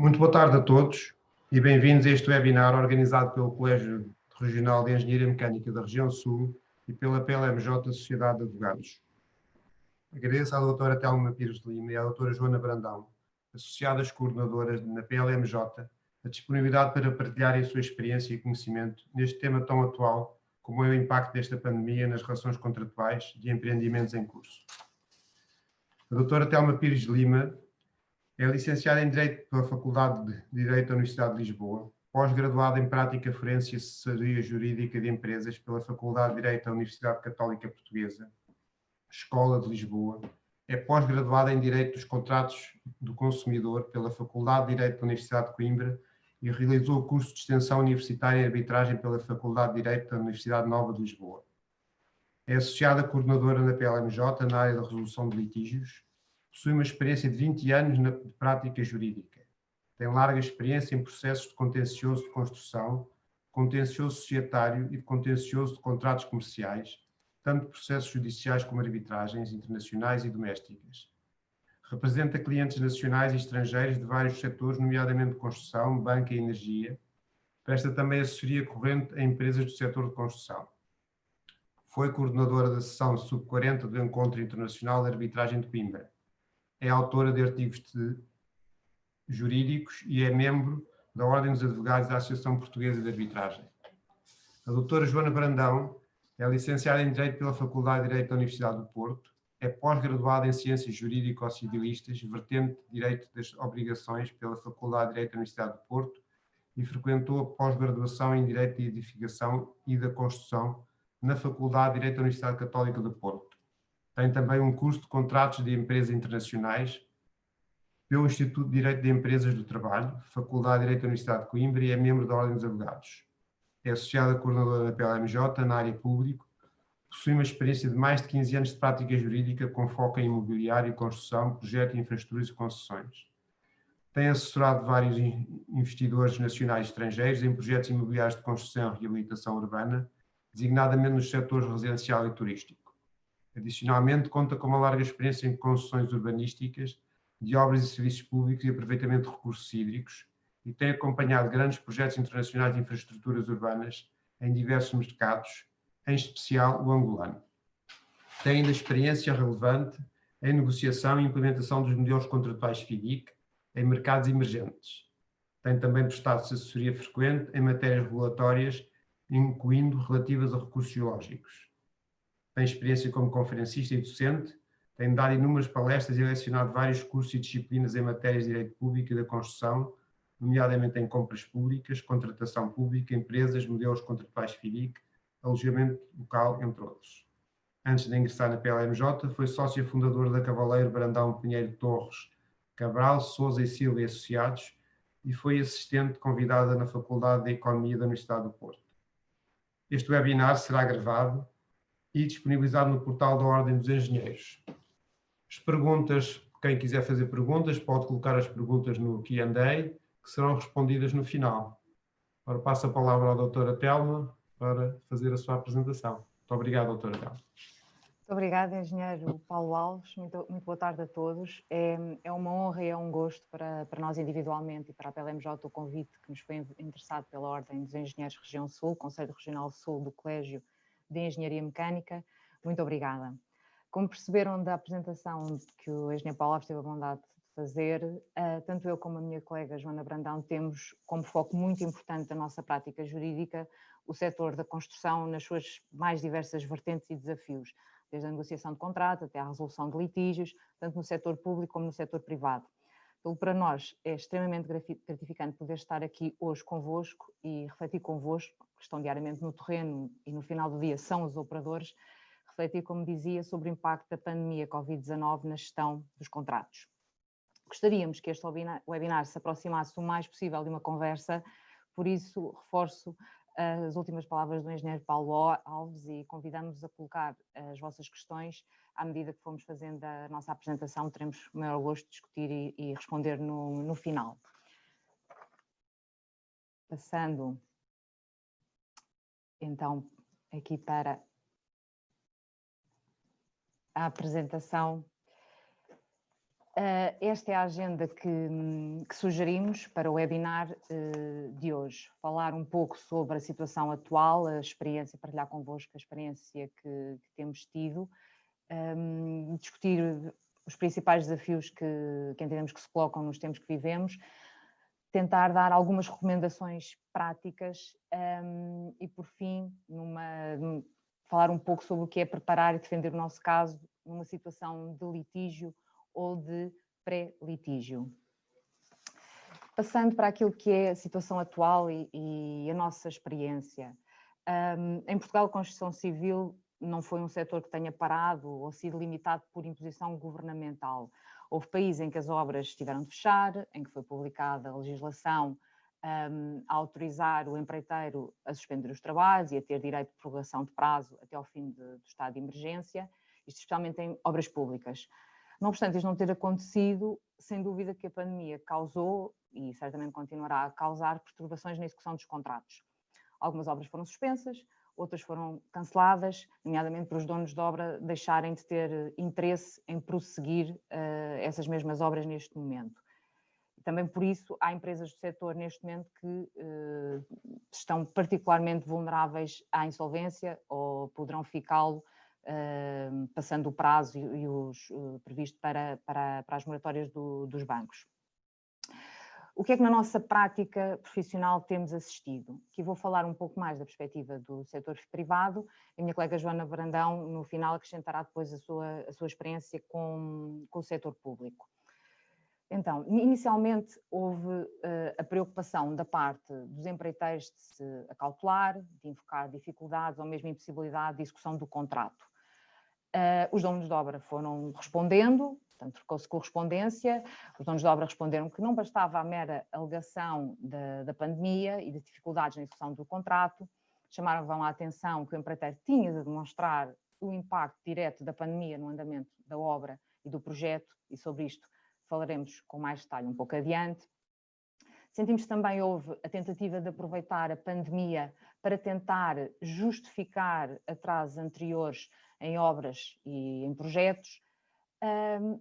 Muito boa tarde a todos e bem-vindos a este webinar organizado pelo Colégio Regional de Engenharia Mecânica da Região Sul e pela PLMJ Sociedade de Advogados. Agradeço à doutora Telma Pires de Lima e à doutora Joana Brandão, associadas coordenadoras na PLMJ, a disponibilidade para partilharem a sua experiência e conhecimento neste tema tão atual como é o impacto desta pandemia nas relações contratuais de empreendimentos em curso. A doutora Telma Pires de Lima é licenciada em Direito pela Faculdade de Direito da Universidade de Lisboa, pós-graduada em Prática Forense e Assessoria Jurídica de Empresas pela Faculdade de Direito da Universidade Católica Portuguesa, Escola de Lisboa, é pós-graduada em Direito dos Contratos do Consumidor pela Faculdade de Direito da Universidade de Coimbra e realizou o curso de Extensão Universitária em Arbitragem pela Faculdade de Direito da Universidade Nova de Lisboa. É associada coordenadora na PLMJ na área da resolução de litígios, possui uma experiência de 20 anos de prática jurídica. Tem larga experiência em processos de contencioso de construção, contencioso societário e de contencioso de contratos comerciais, tanto processos judiciais como arbitragens internacionais e domésticas. Representa clientes nacionais e estrangeiros de vários setores, nomeadamente construção, banca e energia. Presta também assessoria corrente a empresas do setor de construção. Foi coordenadora da sessão sub-40 do Encontro Internacional de Arbitragem de Coimbra. É autora de artigos jurídicos e é membro da Ordem dos Advogados da Associação Portuguesa de Arbitragem. A doutora Joana Brandão é licenciada em Direito pela Faculdade de Direito da Universidade do Porto, é pós-graduada em Ciências Jurídico-Civilistas, vertente de Direito das Obrigações pela Faculdade de Direito da Universidade do Porto e frequentou a pós-graduação em Direito de Edificação e da Construção na Faculdade de Direito da Universidade Católica do Porto. Tem também um curso de Contratos de Empresas Internacionais pelo Instituto de Direito de Empresas do Trabalho, Faculdade de Direito da Universidade de Coimbra e é membro da Ordem dos Advogados. É associada coordenadora da PLMJ na área pública, possui uma experiência de mais de 15 anos de prática jurídica com foco em imobiliário, construção, projeto, infraestruturas e concessões. Tem assessorado vários investidores nacionais e estrangeiros em projetos imobiliários de construção e reabilitação urbana, designadamente nos setores residencial e turístico. Adicionalmente, conta com uma larga experiência em concessões urbanísticas, de obras e serviços públicos e aproveitamento de recursos hídricos e tem acompanhado grandes projetos internacionais de infraestruturas urbanas em diversos mercados, em especial o angolano. Tem ainda experiência relevante em negociação e implementação dos modelos contratuais FIDIC em mercados emergentes. Tem também prestado assessoria frequente em matérias regulatórias, incluindo relativas a recursos geológicos. Tem experiência como conferencista e docente, tem dado inúmeras palestras e lecionado vários cursos e disciplinas em matérias de direito público e da construção, nomeadamente em compras públicas, contratação pública, empresas, modelos contratuais FIDIC, alojamento local, entre outros. Antes de ingressar na PLMJ, foi sócia fundadora da Cavaleiro Brandão Pinheiro Torres, Cabral, Sousa e Silva e Associados e foi assistente convidada na Faculdade de Economia da Universidade do Porto. Este webinar será gravado e disponibilizado no portal da Ordem dos Engenheiros. As perguntas, quem quiser fazer perguntas, pode colocar as perguntas no Q&A, que serão respondidas no final. Agora passo a palavra à doutora Telma para fazer a sua apresentação. Muito obrigado, doutora Telma. Muito obrigada, engenheiro Paulo Alves. Muito boa tarde a todos. É uma honra e é um gosto para nós individualmente e para a PLMJ o convite que nos foi interessado pela Ordem dos Engenheiros Região Sul, Conselho Regional Sul do Colégio de Engenharia Mecânica. Muito obrigada. Como perceberam da apresentação que o engenheiro Paulo Alves teve a bondade de fazer, tanto eu como a minha colega Joana Brandão temos como foco muito importante da nossa prática jurídica o setor da construção nas suas mais diversas vertentes e desafios, desde a negociação de contrato até à resolução de litígios, tanto no setor público como no setor privado. Então, para nós é extremamente gratificante poder estar aqui hoje convosco e refletir convosco, que estão diariamente no terreno e no final do dia são os operadores, refletir, como dizia, sobre o impacto da pandemia Covid-19 na gestão dos contratos. Gostaríamos que este webinar se aproximasse o mais possível de uma conversa, por isso reforço as últimas palavras do engenheiro Paulo Alves e convidamos-vos a colocar as vossas questões à medida que formos fazendo a nossa apresentação, teremos o maior gosto de discutir e responder no final. Passando então aqui para a apresentação. Esta é a agenda que sugerimos para o webinar de hoje. Falar um pouco sobre a situação atual, a experiência, partilhar convosco a experiência que temos tido, discutir os principais desafios que entendemos que se colocam nos tempos que vivemos, tentar dar algumas recomendações práticas e, por fim, falar um pouco sobre o que é preparar e defender o nosso caso numa situação de litígio ou de pré-litígio. Passando para aquilo que é a situação atual e a nossa experiência. Em Portugal, a construção civil não foi um setor que tenha parado ou sido limitado por imposição governamental. Houve países em que as obras tiveram de fechar, em que foi publicada a legislação a autorizar o empreiteiro a suspender os trabalhos e a ter direito de prorrogação de prazo até ao fim do estado de emergência, isto especialmente em obras públicas. Não obstante isto não ter acontecido, sem dúvida que a pandemia causou, e certamente continuará a causar, perturbações na execução dos contratos. Algumas obras foram suspensas, outras foram canceladas, nomeadamente para os donos de obra deixarem de ter interesse em prosseguir essas mesmas obras neste momento. Também por isso há empresas do setor neste momento que estão particularmente vulneráveis à insolvência ou poderão ficá-lo passando o prazo e os previsto para as moratórias dos bancos. O que é que na nossa prática profissional temos assistido? Aqui vou falar um pouco mais da perspectiva do setor privado. A minha colega Joana Brandão, no final, acrescentará depois a sua experiência com o setor público. Então, inicialmente houve a preocupação da parte dos empreiteiros de se acautelar, de invocar dificuldades ou mesmo impossibilidade de execução do contrato. Os donos de obra foram respondendo, portanto, trocou-se correspondência, os donos de obra responderam que não bastava a mera alegação da pandemia e de dificuldades na execução do contrato, chamaram a atenção que o empreiteiro tinha de demonstrar o impacto direto da pandemia no andamento da obra e do projeto, e sobre isto falaremos com mais detalhe um pouco adiante. Sentimos que também houve a tentativa de aproveitar a pandemia para tentar justificar atrasos anteriores em obras e em projetos,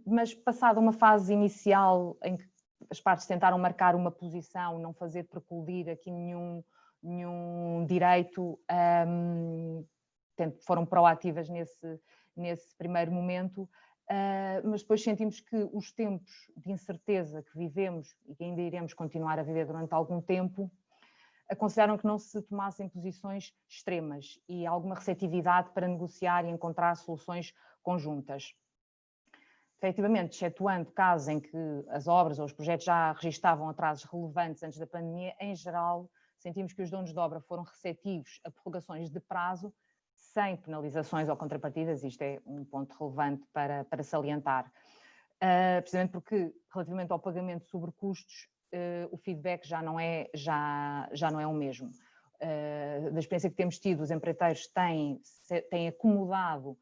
mas passada uma fase inicial em que as partes tentaram marcar uma posição, não fazer precluir aqui nenhum direito, foram proativas nesse primeiro momento, mas depois sentimos que os tempos de incerteza que vivemos e que ainda iremos continuar a viver durante algum tempo, aconselharam que não se tomassem posições extremas e alguma receptividade para negociar e encontrar soluções conjuntas. Efetivamente, excetuando casos em que as obras ou os projetos já registavam atrasos relevantes antes da pandemia, em geral, sentimos que os donos de obra foram receptivos a prorrogações de prazo sem penalizações ou contrapartidas. Isto é um ponto relevante para salientar, precisamente porque, relativamente ao pagamento de sobrecustos, o feedback já não é o mesmo. Da experiência que temos tido, os empreiteiros têm acomodado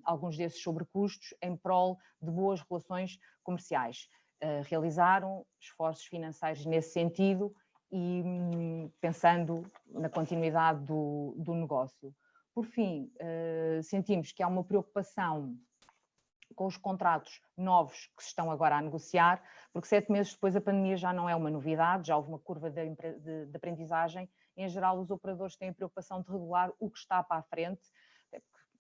alguns desses sobrecustos em prol de boas relações comerciais. Realizaram esforços financeiros nesse sentido e pensando na continuidade do negócio. Por fim, sentimos que há uma preocupação com os contratos novos que se estão agora a negociar, porque 7 meses depois a pandemia já não é uma novidade, já houve uma curva de aprendizagem. Em geral, os operadores têm a preocupação de regular o que está para a frente,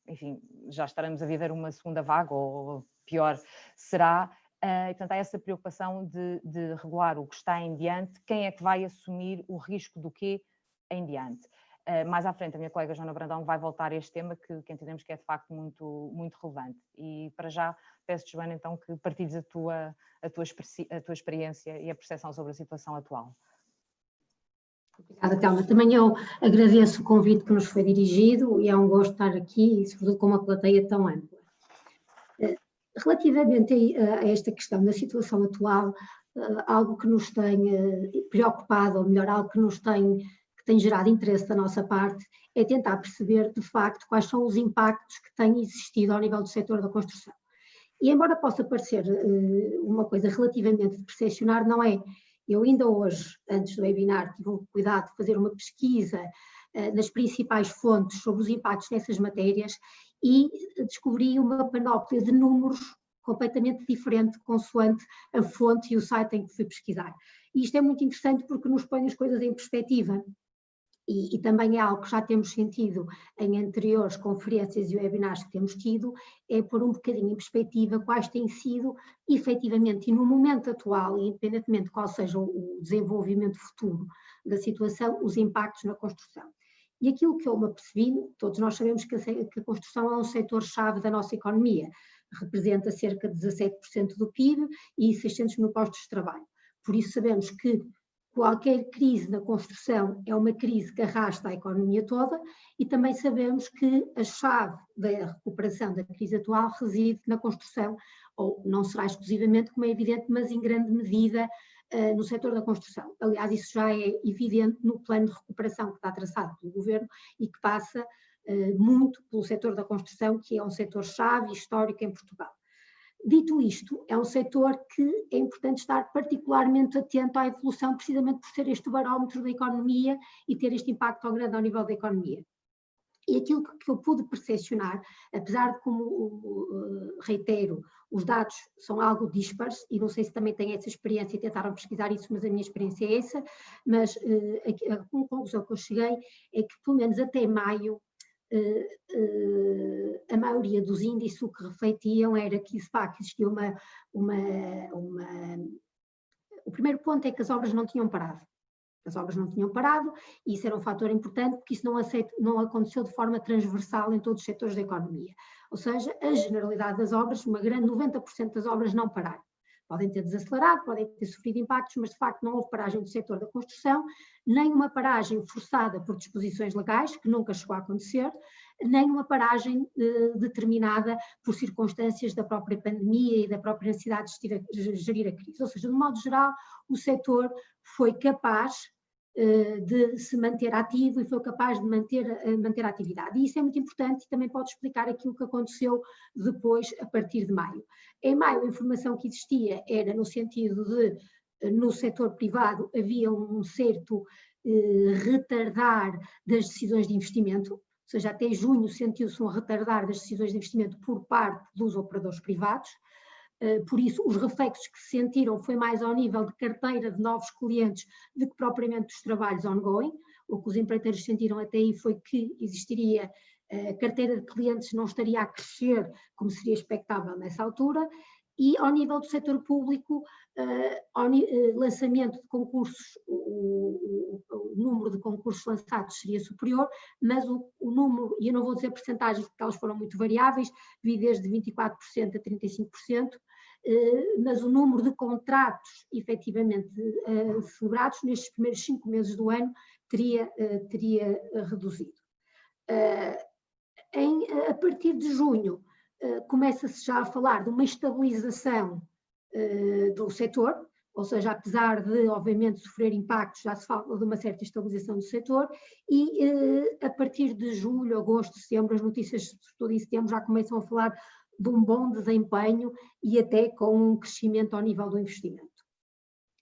enfim, já estaremos a viver uma segunda vaga, ou pior será, e portanto há essa preocupação de regular o que está em diante, quem é que vai assumir o risco do quê em diante. Mais à frente, a minha colega Joana Brandão vai voltar a este tema que entendemos que é de facto muito relevante. E para já peço-te, Joana, então, que partilhes a tua experiência e a percepção sobre a situação atual. Obrigada, Telma. Também eu agradeço o convite que nos foi dirigido e é um gosto estar aqui, e sobretudo com uma plateia tão ampla. Relativamente a esta questão da situação atual, algo que nos tem preocupado, ou melhor, algo que tem gerado interesse da nossa parte, é tentar perceber, de facto, quais são os impactos que têm existido ao nível do setor da construção. E embora possa parecer uma coisa relativamente de percepcionar, não é. Eu ainda hoje, antes do webinar, tive o cuidado de fazer uma pesquisa nas principais fontes sobre os impactos nessas matérias e descobri uma panóplia de números completamente diferente consoante a fonte e o site em que fui pesquisar. E isto é muito interessante porque nos põe as coisas em perspectiva. E também é algo que já temos sentido em anteriores conferências e webinars que temos tido, é pôr um bocadinho em perspectiva quais têm sido, efetivamente, e no momento atual, independentemente de qual seja o desenvolvimento futuro da situação, os impactos na construção. E aquilo que eu me apercebi, todos nós sabemos que a construção é um setor-chave da nossa economia, representa cerca de 17% do PIB e 600 mil postos de trabalho. Por isso sabemos que qualquer crise na construção é uma crise que arrasta a economia toda e também sabemos que a chave da recuperação da crise atual reside na construção, ou não será exclusivamente, como é evidente, mas em grande medida no setor da construção. Aliás, isso já é evidente no plano de recuperação que está traçado pelo Governo e que passa muito pelo setor da construção, que é um setor-chave histórico em Portugal. Dito isto, é um setor que é importante estar particularmente atento à evolução, precisamente por ser este o barómetro da economia e ter este impacto tão grande ao nível da economia. E aquilo que eu pude percepcionar, apesar de, como reitero, os dados são algo dispares, e não sei se também têm essa experiência e tentaram pesquisar isso, mas a minha experiência é essa, mas a conclusão que eu cheguei é que, pelo menos até maio, a maioria dos índices o que refletiam era que existia o primeiro ponto é que as obras não tinham parado. As obras não tinham parado e isso era um fator importante porque isso não aconteceu de forma transversal em todos os setores da economia. Ou seja, a generalidade das obras, uma grande 90% das obras não pararam. Podem ter desacelerado, podem ter sofrido impactos, mas de facto não houve paragem do setor da construção, nem uma paragem forçada por disposições legais, que nunca chegou a acontecer, nem uma paragem determinada por circunstâncias da própria pandemia e da própria necessidade de gerir a crise. Ou seja, de modo geral, o setor foi capaz de se manter ativo e foi capaz de manter a atividade. E isso é muito importante e também pode explicar aquilo que aconteceu depois, a partir de maio. Em maio, a informação que existia era no sentido de, no setor privado, havia um certo retardar das decisões de investimento, ou seja, até junho sentiu-se um retardar das decisões de investimento por parte dos operadores privados. Por isso, os reflexos que se sentiram foi mais ao nível de carteira de novos clientes do que propriamente dos trabalhos ongoing. O que os empreiteiros sentiram até aí foi que existiria, a carteira de clientes não estaria a crescer como seria expectável nessa altura. E ao nível do setor público, lançamento de concursos, o número de concursos lançados seria superior, mas o número, e eu não vou dizer percentagens porque elas foram muito variáveis, vi desde 24% a 35%, mas o número de contratos efetivamente celebrados nestes primeiros 5 meses do ano teria reduzido. A partir de junho, começa-se já a falar de uma estabilização do setor, ou seja, apesar de, obviamente, sofrer impactos, já se fala de uma certa estabilização do setor, e a partir de julho, agosto, setembro, as notícias, sobretudo em setembro, já começam a falar de um bom desempenho e até com um crescimento ao nível do investimento.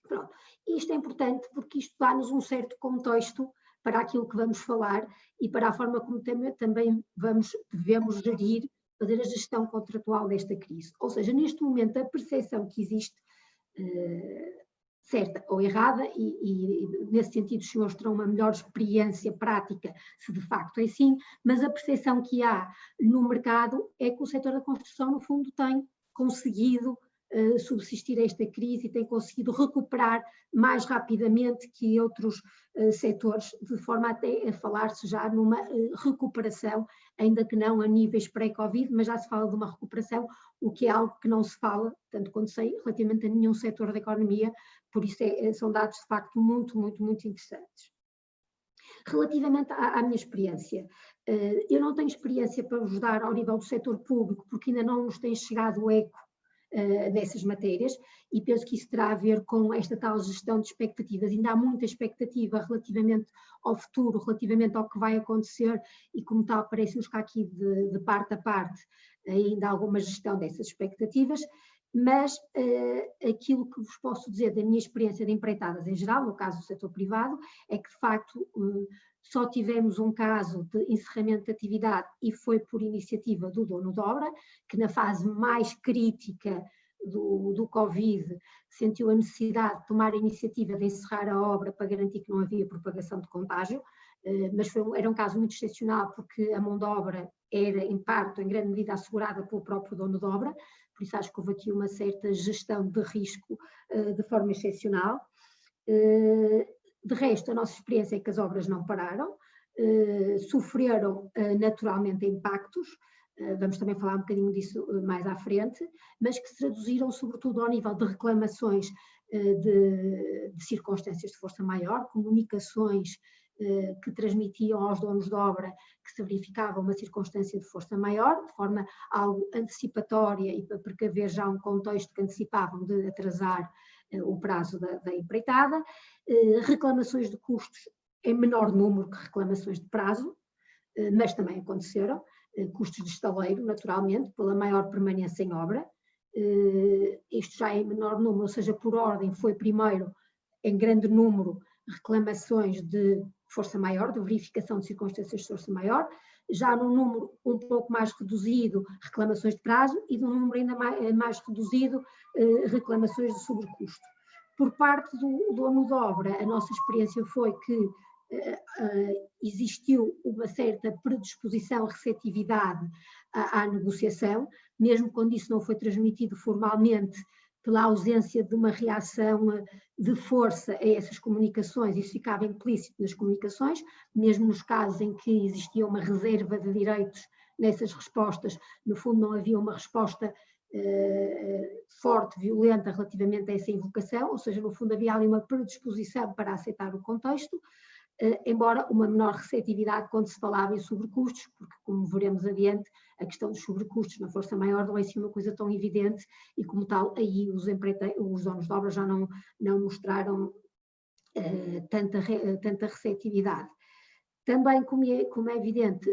Pronto. Isto é importante porque isto dá-nos um certo contexto para aquilo que vamos falar e para a forma como também devemos gerir, fazer a gestão contratual desta crise. Ou seja, neste momento a percepção que existe, certa ou errada, e nesse sentido os senhores terão uma melhor experiência prática, se de facto é assim, mas a percepção que há no mercado é que o setor da construção, no fundo, tem conseguido subsistir a esta crise e tem conseguido recuperar mais rapidamente que outros setores, de forma até a falar-se já numa recuperação, ainda que não a níveis pré-Covid, mas já se fala de uma recuperação, o que é algo que não se fala, tanto quanto sei, relativamente a nenhum setor da economia, por isso são dados de facto muito, muito, muito interessantes. Relativamente à minha experiência, eu não tenho experiência para vos dar ao nível do setor público, porque ainda não nos tem chegado o eco dessas matérias, e penso que isso terá a ver com esta tal gestão de expectativas. Ainda há muita expectativa relativamente ao futuro, relativamente ao que vai acontecer, e como tal parece-nos que aqui de parte a parte ainda há alguma gestão dessas expectativas, mas aquilo que vos posso dizer da minha experiência de empreitadas em geral, no caso do setor privado, é que de facto só tivemos um caso de encerramento de atividade e foi por iniciativa do dono de obra, que na fase mais crítica do Covid sentiu a necessidade de tomar a iniciativa de encerrar a obra para garantir que não havia propagação de contágio, mas era um caso muito excepcional porque a mão de obra era em parte, em grande medida, assegurada pelo próprio dono de obra, por isso acho que houve aqui uma certa gestão de risco de forma excepcional. De resto, a nossa experiência é que as obras não pararam, sofreram naturalmente impactos, vamos também falar um bocadinho disso mais à frente, mas que se traduziram sobretudo ao nível de reclamações de circunstâncias de força maior, comunicações que transmitiam aos donos de obra que se verificava uma circunstância de força maior, de forma algo antecipatória e para precaver já um contexto que antecipavam de atrasar o prazo da empreitada, reclamações de custos em menor número que reclamações de prazo, mas também aconteceram, custos de estaleiro, naturalmente, pela maior permanência em obra, isto já em menor número, ou seja, por ordem, foi primeiro em grande número reclamações de força maior, de verificação de circunstâncias de força maior, já num número um pouco mais reduzido, reclamações de prazo, e num número ainda mais reduzido, reclamações de sobrecusto. Por parte do dono de obra, a nossa experiência foi que existiu uma certa predisposição, receptividade à negociação, mesmo quando isso não foi transmitido formalmente, pela ausência de uma reação de força a essas comunicações, isso ficava implícito nas comunicações, mesmo nos casos em que existia uma reserva de direitos nessas respostas, no fundo não havia uma resposta forte, violenta relativamente a essa invocação, ou seja, no fundo havia ali uma predisposição para aceitar o contexto, embora uma menor receptividade quando se falava em sobrecustos, porque como veremos adiante, a questão dos sobrecustos na força maior não é assim uma coisa tão evidente e como tal aí os donos de obra já não mostraram tanta receptividade. Também, como é evidente,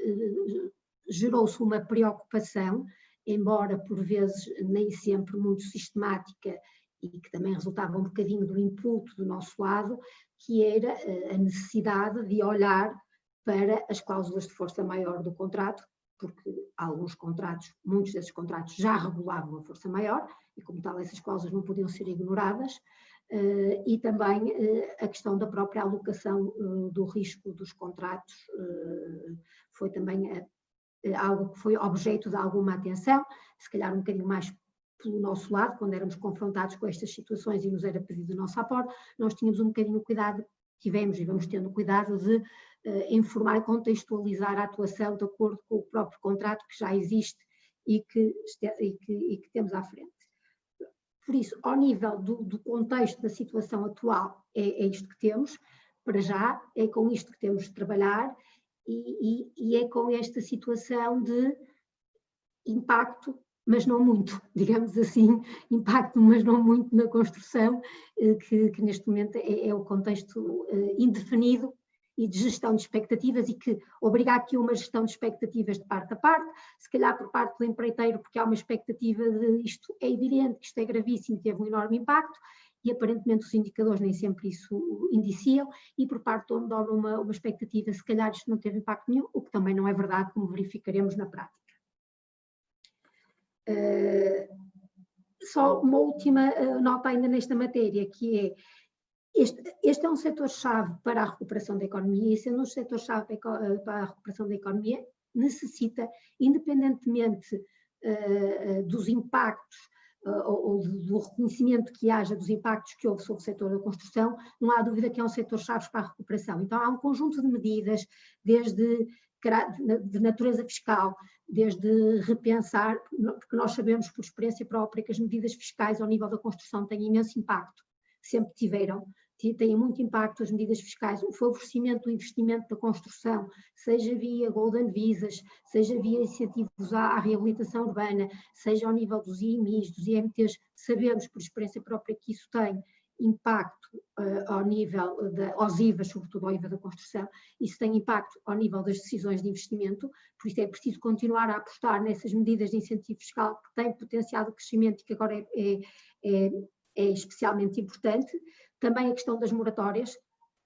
gerou-se uma preocupação, embora por vezes nem sempre muito sistemática e que também resultava um bocadinho do input do nosso lado, que era a necessidade de olhar para as cláusulas de força maior do contrato, porque alguns contratos, muitos desses contratos já regulavam a força maior, e como tal essas cláusulas não podiam ser ignoradas, e também a questão da própria alocação do risco dos contratos foi também algo que foi objeto de alguma atenção, se calhar um bocadinho mais pelo nosso lado, quando éramos confrontados com estas situações e nos era pedido o nosso aporte, nós tínhamos um bocadinho cuidado, tivemos e vamos tendo cuidado de informar e contextualizar a atuação de acordo com o próprio contrato que já existe e que temos à frente. Por isso, ao nível do contexto da situação atual, é isto que temos, para já, é com isto que temos de trabalhar e é com esta situação de impacto, mas não muito, digamos assim, impacto, mas não muito na construção, que neste momento é o contexto indefinido e de gestão de expectativas e que obriga aqui uma gestão de expectativas de parte a parte, se calhar por parte do empreiteiro, porque há uma expectativa de isto é evidente, que isto é gravíssimo, teve um enorme impacto, e aparentemente os indicadores nem sempre isso indiciam, e por parte do dono de obra uma expectativa, se calhar isto não teve impacto nenhum, o que também não é verdade, como verificaremos na prática. Só uma última nota ainda nesta matéria, que é, este é um setor-chave para a recuperação da economia, e sendo um setor-chave para a recuperação da economia, necessita, independentemente dos impactos ou do reconhecimento que haja dos impactos que houve sobre o setor da construção, não há dúvida que é um setor-chave para a recuperação. Então há um conjunto de medidas, desde de natureza fiscal, desde repensar, porque nós sabemos por experiência própria que as medidas fiscais ao nível da construção têm imenso impacto, sempre tiveram, têm muito impacto as medidas fiscais, o favorecimento do investimento da construção, seja via Golden Visas, seja via incentivos à reabilitação urbana, seja ao nível dos IMIs, dos IMTs, sabemos por experiência própria que isso tem impacto ao nível aos IVAs, sobretudo ao IVA da construção, isso tem impacto ao nível das decisões de investimento, por isso é preciso continuar a apostar nessas medidas de incentivo fiscal que têm potenciado o crescimento e que agora é especialmente importante. Também a questão das moratórias,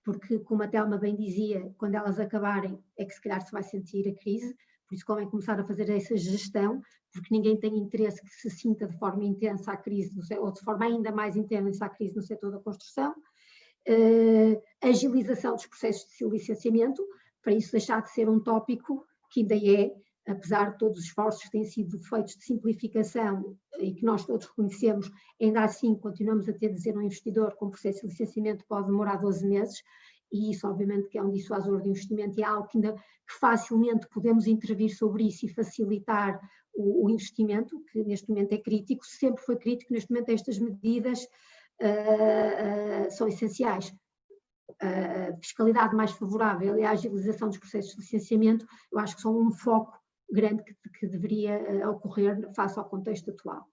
porque, como a Telma bem dizia, quando elas acabarem é que se calhar se vai sentir a crise, por isso convém começar a fazer essa gestão, porque ninguém tem interesse que se sinta de forma intensa a crise, ou de forma ainda mais intensa a crise no setor da construção. Agilização dos processos de licenciamento, para isso deixar de ser um tópico que ainda é, apesar de todos os esforços que têm sido feitos de simplificação e que nós todos reconhecemos, ainda assim continuamos a ter de dizer a um investidor que um processo de licenciamento pode demorar 12 meses, e isso obviamente que é um dissuasor de investimento e é algo que facilmente podemos intervir sobre isso e facilitar o investimento, que neste momento é crítico, sempre foi crítico, neste momento estas medidas são essenciais. A fiscalidade mais favorável e a agilização dos processos de licenciamento, eu acho que são um foco grande que deveria ocorrer face ao contexto atual.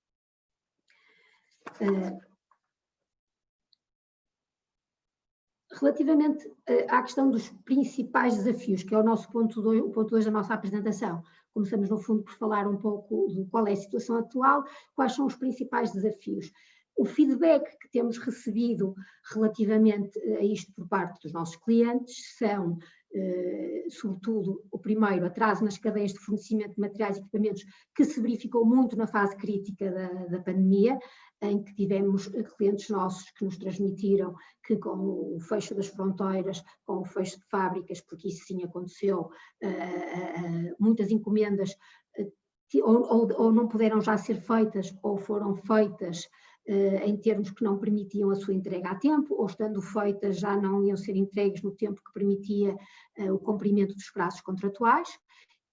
Relativamente à questão dos principais desafios, que é o nosso ponto 2 da nossa apresentação, começamos no fundo por falar um pouco de qual é a situação atual, quais são os principais desafios. O feedback que temos recebido relativamente a isto por parte dos nossos clientes são, sobretudo, o primeiro, atraso nas cadeias de fornecimento de materiais e equipamentos, que se verificou muito na fase crítica da pandemia, em que tivemos clientes nossos que nos transmitiram que com o fecho das fronteiras, com o fecho de fábricas, porque isso sim aconteceu, muitas encomendas ou não puderam já ser feitas ou foram feitas em termos que não permitiam a sua entrega a tempo, ou estando feitas já não iam ser entregues no tempo que permitia o cumprimento dos prazos contratuais.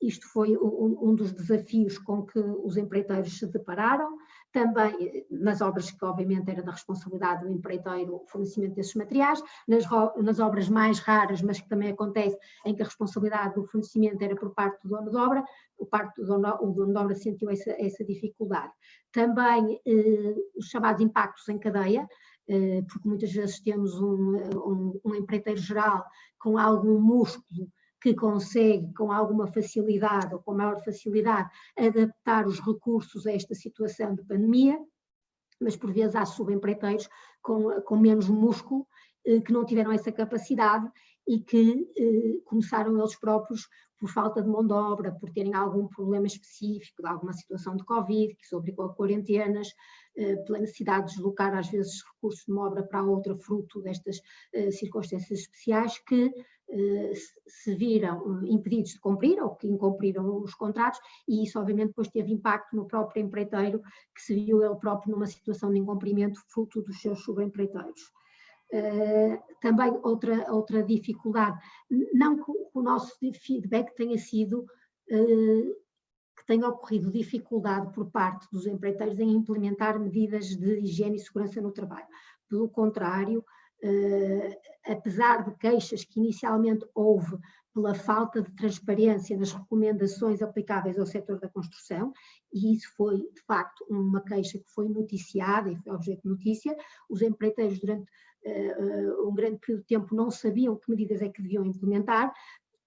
Isto foi um dos desafios com que os empreiteiros se depararam, também nas obras que obviamente era da responsabilidade do empreiteiro o fornecimento desses materiais, nas obras mais raras, mas que também acontece, em que a responsabilidade do fornecimento era por parte do dono de obra, o dono de obra sentiu essa dificuldade. Também os chamados impactos em cadeia, porque muitas vezes temos um empreiteiro geral com algum músculo que consegue com alguma facilidade ou com maior facilidade adaptar os recursos a esta situação de pandemia, mas por vezes há subempreiteiros com menos músculo que não tiveram essa capacidade e que começaram eles próprios por falta de mão de obra, por terem algum problema específico, de alguma situação de Covid, que se obrigou a quarentenas, pela necessidade de deslocar às vezes recursos de uma obra para outra, fruto destas circunstâncias especiais, que se viram impedidos de cumprir ou que incumpriram os contratos, e isso obviamente depois teve impacto no próprio empreiteiro, que se viu ele próprio numa situação de incumprimento fruto dos seus subempreiteiros. Também outra dificuldade, não que o nosso feedback tenha sido que tenha ocorrido dificuldade por parte dos empreiteiros em implementar medidas de higiene e segurança no trabalho. Pelo contrário, apesar de queixas que inicialmente houve pela falta de transparência nas recomendações aplicáveis ao setor da construção, e isso foi de facto uma queixa que foi noticiada e foi objeto de notícia, os empreiteiros durante um grande período de tempo não sabiam que medidas é que deviam implementar,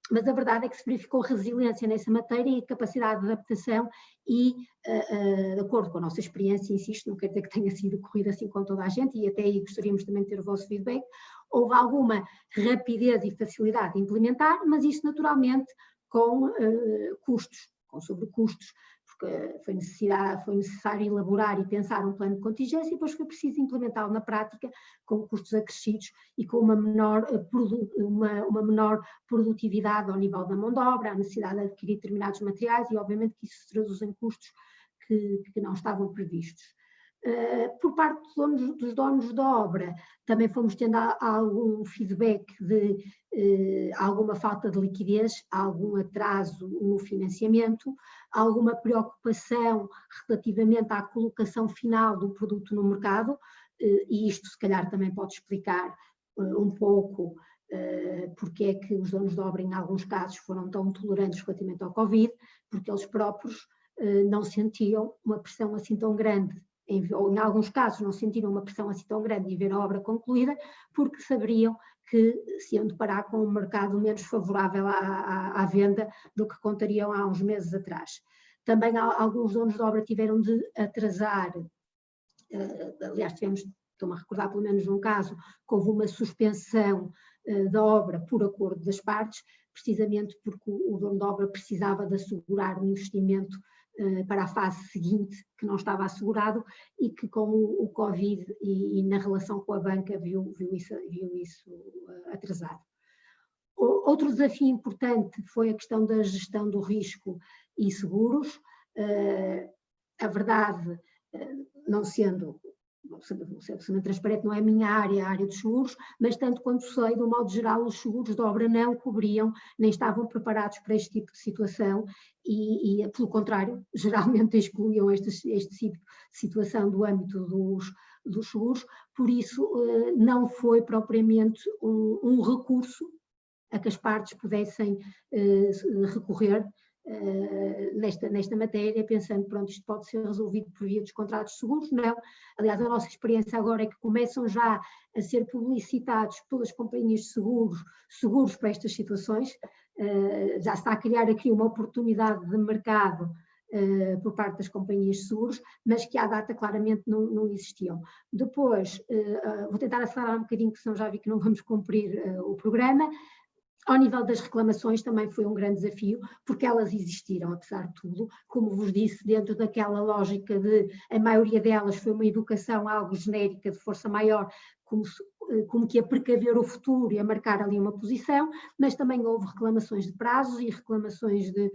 mas a verdade é que se verificou resiliência nessa matéria e capacidade de adaptação e, de acordo com a nossa experiência, insisto, não quer dizer que tenha sido corrido assim com toda a gente, e até aí gostaríamos também de ter o vosso feedback, houve alguma rapidez e facilidade de implementar, mas isso naturalmente com custos, com sobrecustos, porque foi necessário elaborar e pensar um plano de contingência e depois foi preciso implementá-lo na prática com custos acrescidos e com uma menor produtividade ao nível da mão de obra, a necessidade de adquirir determinados materiais e obviamente que isso se traduz em custos que não estavam previstos. Por parte dos donos da obra, também fomos tendo algum feedback de alguma falta de liquidez, algum atraso no financiamento, alguma preocupação relativamente à colocação final do produto no mercado, e isto se calhar também pode explicar um pouco porque é que os donos de obra em alguns casos foram tão tolerantes relativamente ao Covid, porque eles próprios não sentiam uma pressão assim tão grande ou em alguns casos não sentiram uma pressão assim tão grande de ver a obra concluída, porque saberiam que se iam deparar com um mercado menos favorável à venda do que contariam há uns meses atrás. Também alguns donos de obra tiveram de atrasar, aliás, estou-me a recordar pelo menos um caso, que houve uma suspensão da obra por acordo das partes, precisamente porque o dono da obra precisava de assegurar um investimento para a fase seguinte, que não estava assegurado, e que com o Covid e na relação com a banca viu isso atrasado. Outro desafio importante foi a questão da gestão do risco e seguros. A verdade, não sendo transparente, não é a minha área, a área dos seguros, mas tanto quanto sei, do modo geral, os seguros de obra não cobriam, nem estavam preparados para este tipo de situação e pelo contrário, geralmente excluíam este tipo de situação do âmbito dos seguros, por isso não foi propriamente um recurso a que as partes pudessem recorrer nesta matéria, pensando, pronto, isto pode ser resolvido por via dos contratos seguros. Não. Aliás, a nossa experiência agora é que começam já a ser publicitados pelas companhias de seguros para estas situações. Já se está a criar aqui uma oportunidade de mercado por parte das companhias de seguros, mas que à data claramente não existiam. Depois, vou tentar acelerar um bocadinho, porque senão já vi que não vamos cumprir o programa. Ao nível das reclamações também foi um grande desafio, porque elas existiram, apesar de tudo, como vos disse, dentro daquela lógica de a maioria delas foi uma educação algo genérica de força maior, como que a precaver o futuro e a marcar ali uma posição, mas também houve reclamações de prazos e reclamações de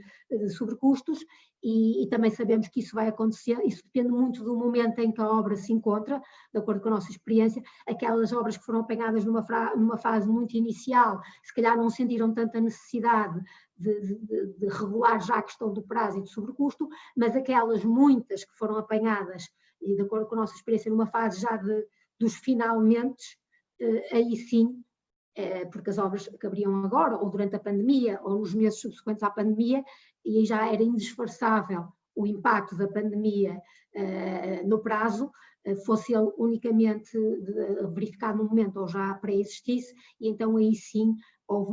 sobrecustos, e também sabemos que isso vai acontecer. Isso depende muito do momento em que a obra se encontra, de acordo com a nossa experiência. Aquelas obras que foram apanhadas numa fase muito inicial, se calhar não sentiram tanta necessidade de regular já a questão do prazo e do sobrecusto, mas aquelas muitas que foram apanhadas, e de acordo com a nossa experiência, numa fase já dos finalmente, aí sim, porque as obras acabariam agora, ou durante a pandemia, ou nos meses subsequentes à pandemia, e aí já era indisfarçável o impacto da pandemia no prazo, fosse ele unicamente verificado no momento ou já pré-existisse, e então aí sim houve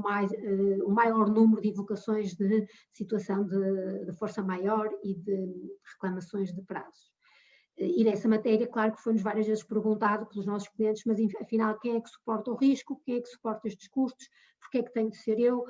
um maior número de invocações de situação de força maior e de reclamações de prazos. E nessa matéria, claro que foi-nos várias vezes perguntado pelos nossos clientes, mas afinal quem é que suporta o risco, quem é que suporta estes custos, porque é que tem de ser eu,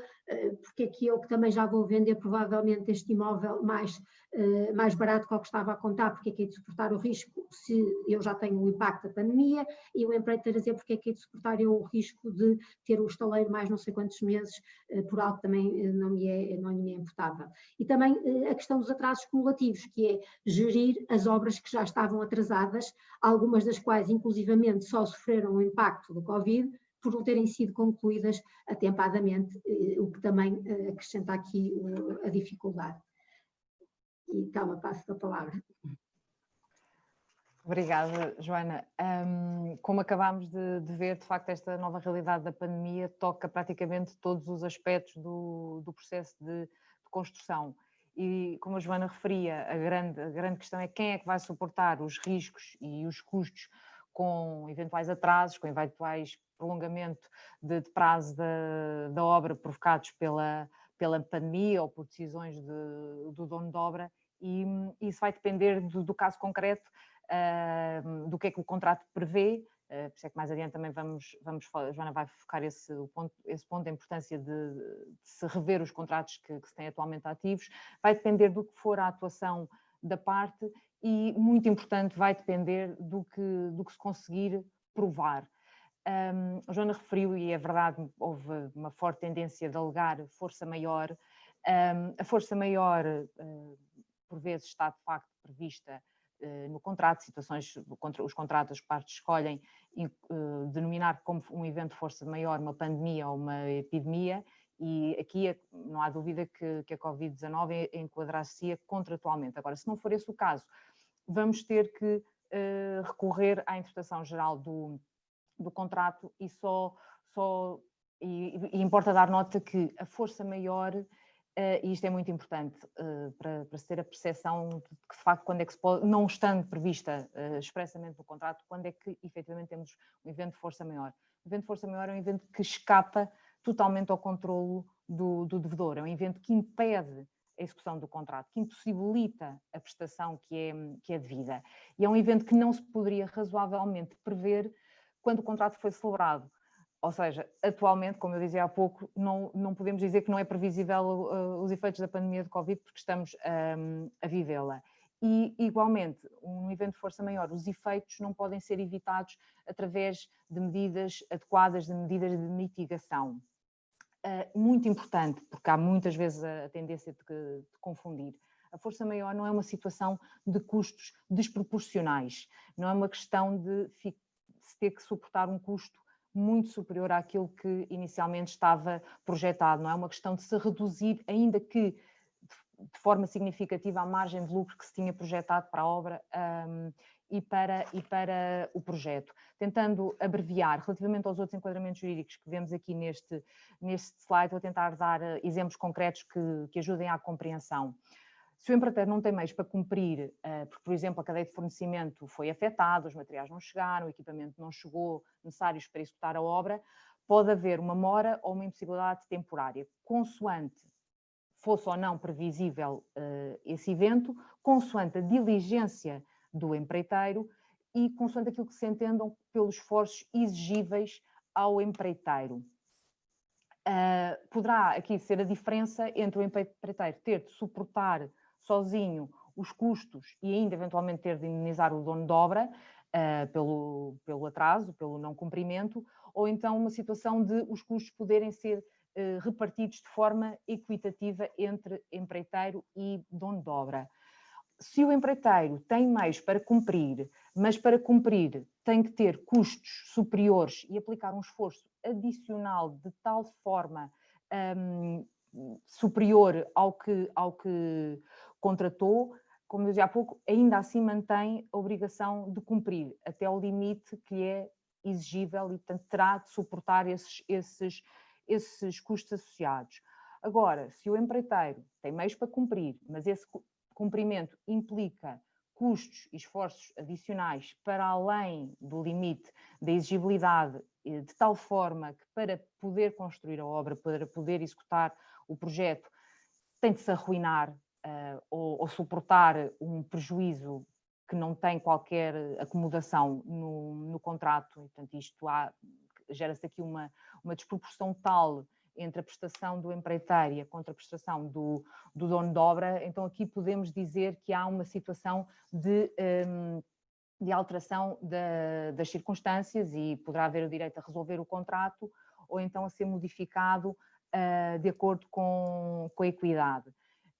porque é que eu que também já vou vender provavelmente este imóvel mais barato que o que estava a contar, porque é que é de suportar o risco se eu já tenho o impacto da pandemia, e o empreiteiro a dizer porque é que é de suportar eu o risco de ter o estaleiro mais não sei quantos meses por algo que também não me é imputável. E também a questão dos atrasos cumulativos, que é gerir as obras que já estavam atrasadas, algumas das quais inclusivamente só sofreram o impacto do Covid, por não terem sido concluídas atempadamente, o que também acrescenta aqui a dificuldade. E calma, passo a palavra. Obrigada, Joana. Como acabámos de ver, de facto, esta nova realidade da pandemia toca praticamente todos os aspectos do processo de construção. E, como a Joana referia, a grande questão é quem é que vai suportar os riscos e os custos com eventuais atrasos, com eventuais prolongamento de prazo da obra provocados pela pandemia ou por decisões do dono de obra, e isso vai depender do caso concreto, do que é que o contrato prevê. Por isso é que mais adiante também vamos falar, a Joana vai focar esse ponto da importância de se rever os contratos que se têm atualmente ativos. Vai depender do que for a atuação da parte e, muito importante, vai depender do que se conseguir provar. A Joana referiu, e é verdade, houve uma forte tendência de alegar força maior. A força maior, por vezes, está de facto prevista no contrato, situações, os contratos, as partes escolhem denominar como um evento de força maior uma pandemia ou uma epidemia, e aqui não há dúvida que a Covid-19 enquadrar-se-ia contratualmente. Agora, se não for esse o caso, vamos ter que recorrer à interpretação geral do contrato e importa dar nota que a força maior E isto é muito importante para se ter a percepção de que, de facto, quando é que se pode, não estando prevista expressamente no contrato, quando é que efetivamente temos um evento de força maior. O evento de força maior é um evento que escapa totalmente ao controlo do devedor, é um evento que impede a execução do contrato, que impossibilita a prestação que é devida. E é um evento que não se poderia razoavelmente prever quando o contrato foi celebrado. Ou seja, atualmente, como eu dizia há pouco, não podemos dizer que não é previsível os efeitos da pandemia de Covid, porque estamos a vivê-la. E, igualmente, um evento de força maior, os efeitos não podem ser evitados através de medidas adequadas, de medidas de mitigação. Muito importante, porque há muitas vezes a tendência de confundir. A força maior não é uma situação de custos desproporcionais, não é uma questão de se ter que suportar um custo muito superior àquilo que inicialmente estava projetado, não é uma questão de se reduzir, ainda que de forma significativa, a margem de lucro que se tinha projetado para a obra e para o projeto. Tentando abreviar, relativamente aos outros enquadramentos jurídicos que vemos aqui neste slide, vou tentar dar exemplos concretos que ajudem à compreensão. Se o empreiteiro não tem meios para cumprir, porque, por exemplo, a cadeia de fornecimento foi afetada, os materiais não chegaram, o equipamento não chegou necessários para executar a obra, pode haver uma mora ou uma impossibilidade temporária, consoante fosse ou não previsível esse evento, consoante a diligência do empreiteiro e consoante aquilo que se entendam pelos esforços exigíveis ao empreiteiro. Poderá aqui ser a diferença entre o empreiteiro ter de suportar sozinho os custos e ainda eventualmente ter de indemnizar o dono de obra pelo atraso, pelo não cumprimento, ou então uma situação de os custos poderem ser repartidos de forma equitativa entre empreiteiro e dono de obra. Se o empreiteiro tem meios para cumprir, mas para cumprir tem que ter custos superiores e aplicar um esforço adicional de tal forma superior ao que contratou, como eu dizia há pouco, ainda assim mantém a obrigação de cumprir até o limite que lhe é exigível e, portanto, terá de suportar esses custos associados. Agora, se o empreiteiro tem meios para cumprir, mas esse cumprimento implica custos e esforços adicionais para além do limite da exigibilidade, de tal forma que para poder construir a obra, para poder executar o projeto, tem de se arruinar ou suportar um prejuízo que não tem qualquer acomodação no contrato, e, portanto, isto gera-se aqui uma desproporção tal entre a prestação do empreiteiro e a contraprestação do dono de obra, então aqui podemos dizer que há uma situação de alteração das circunstâncias e poderá haver o direito a resolver o contrato ou então a ser modificado de acordo com a equidade.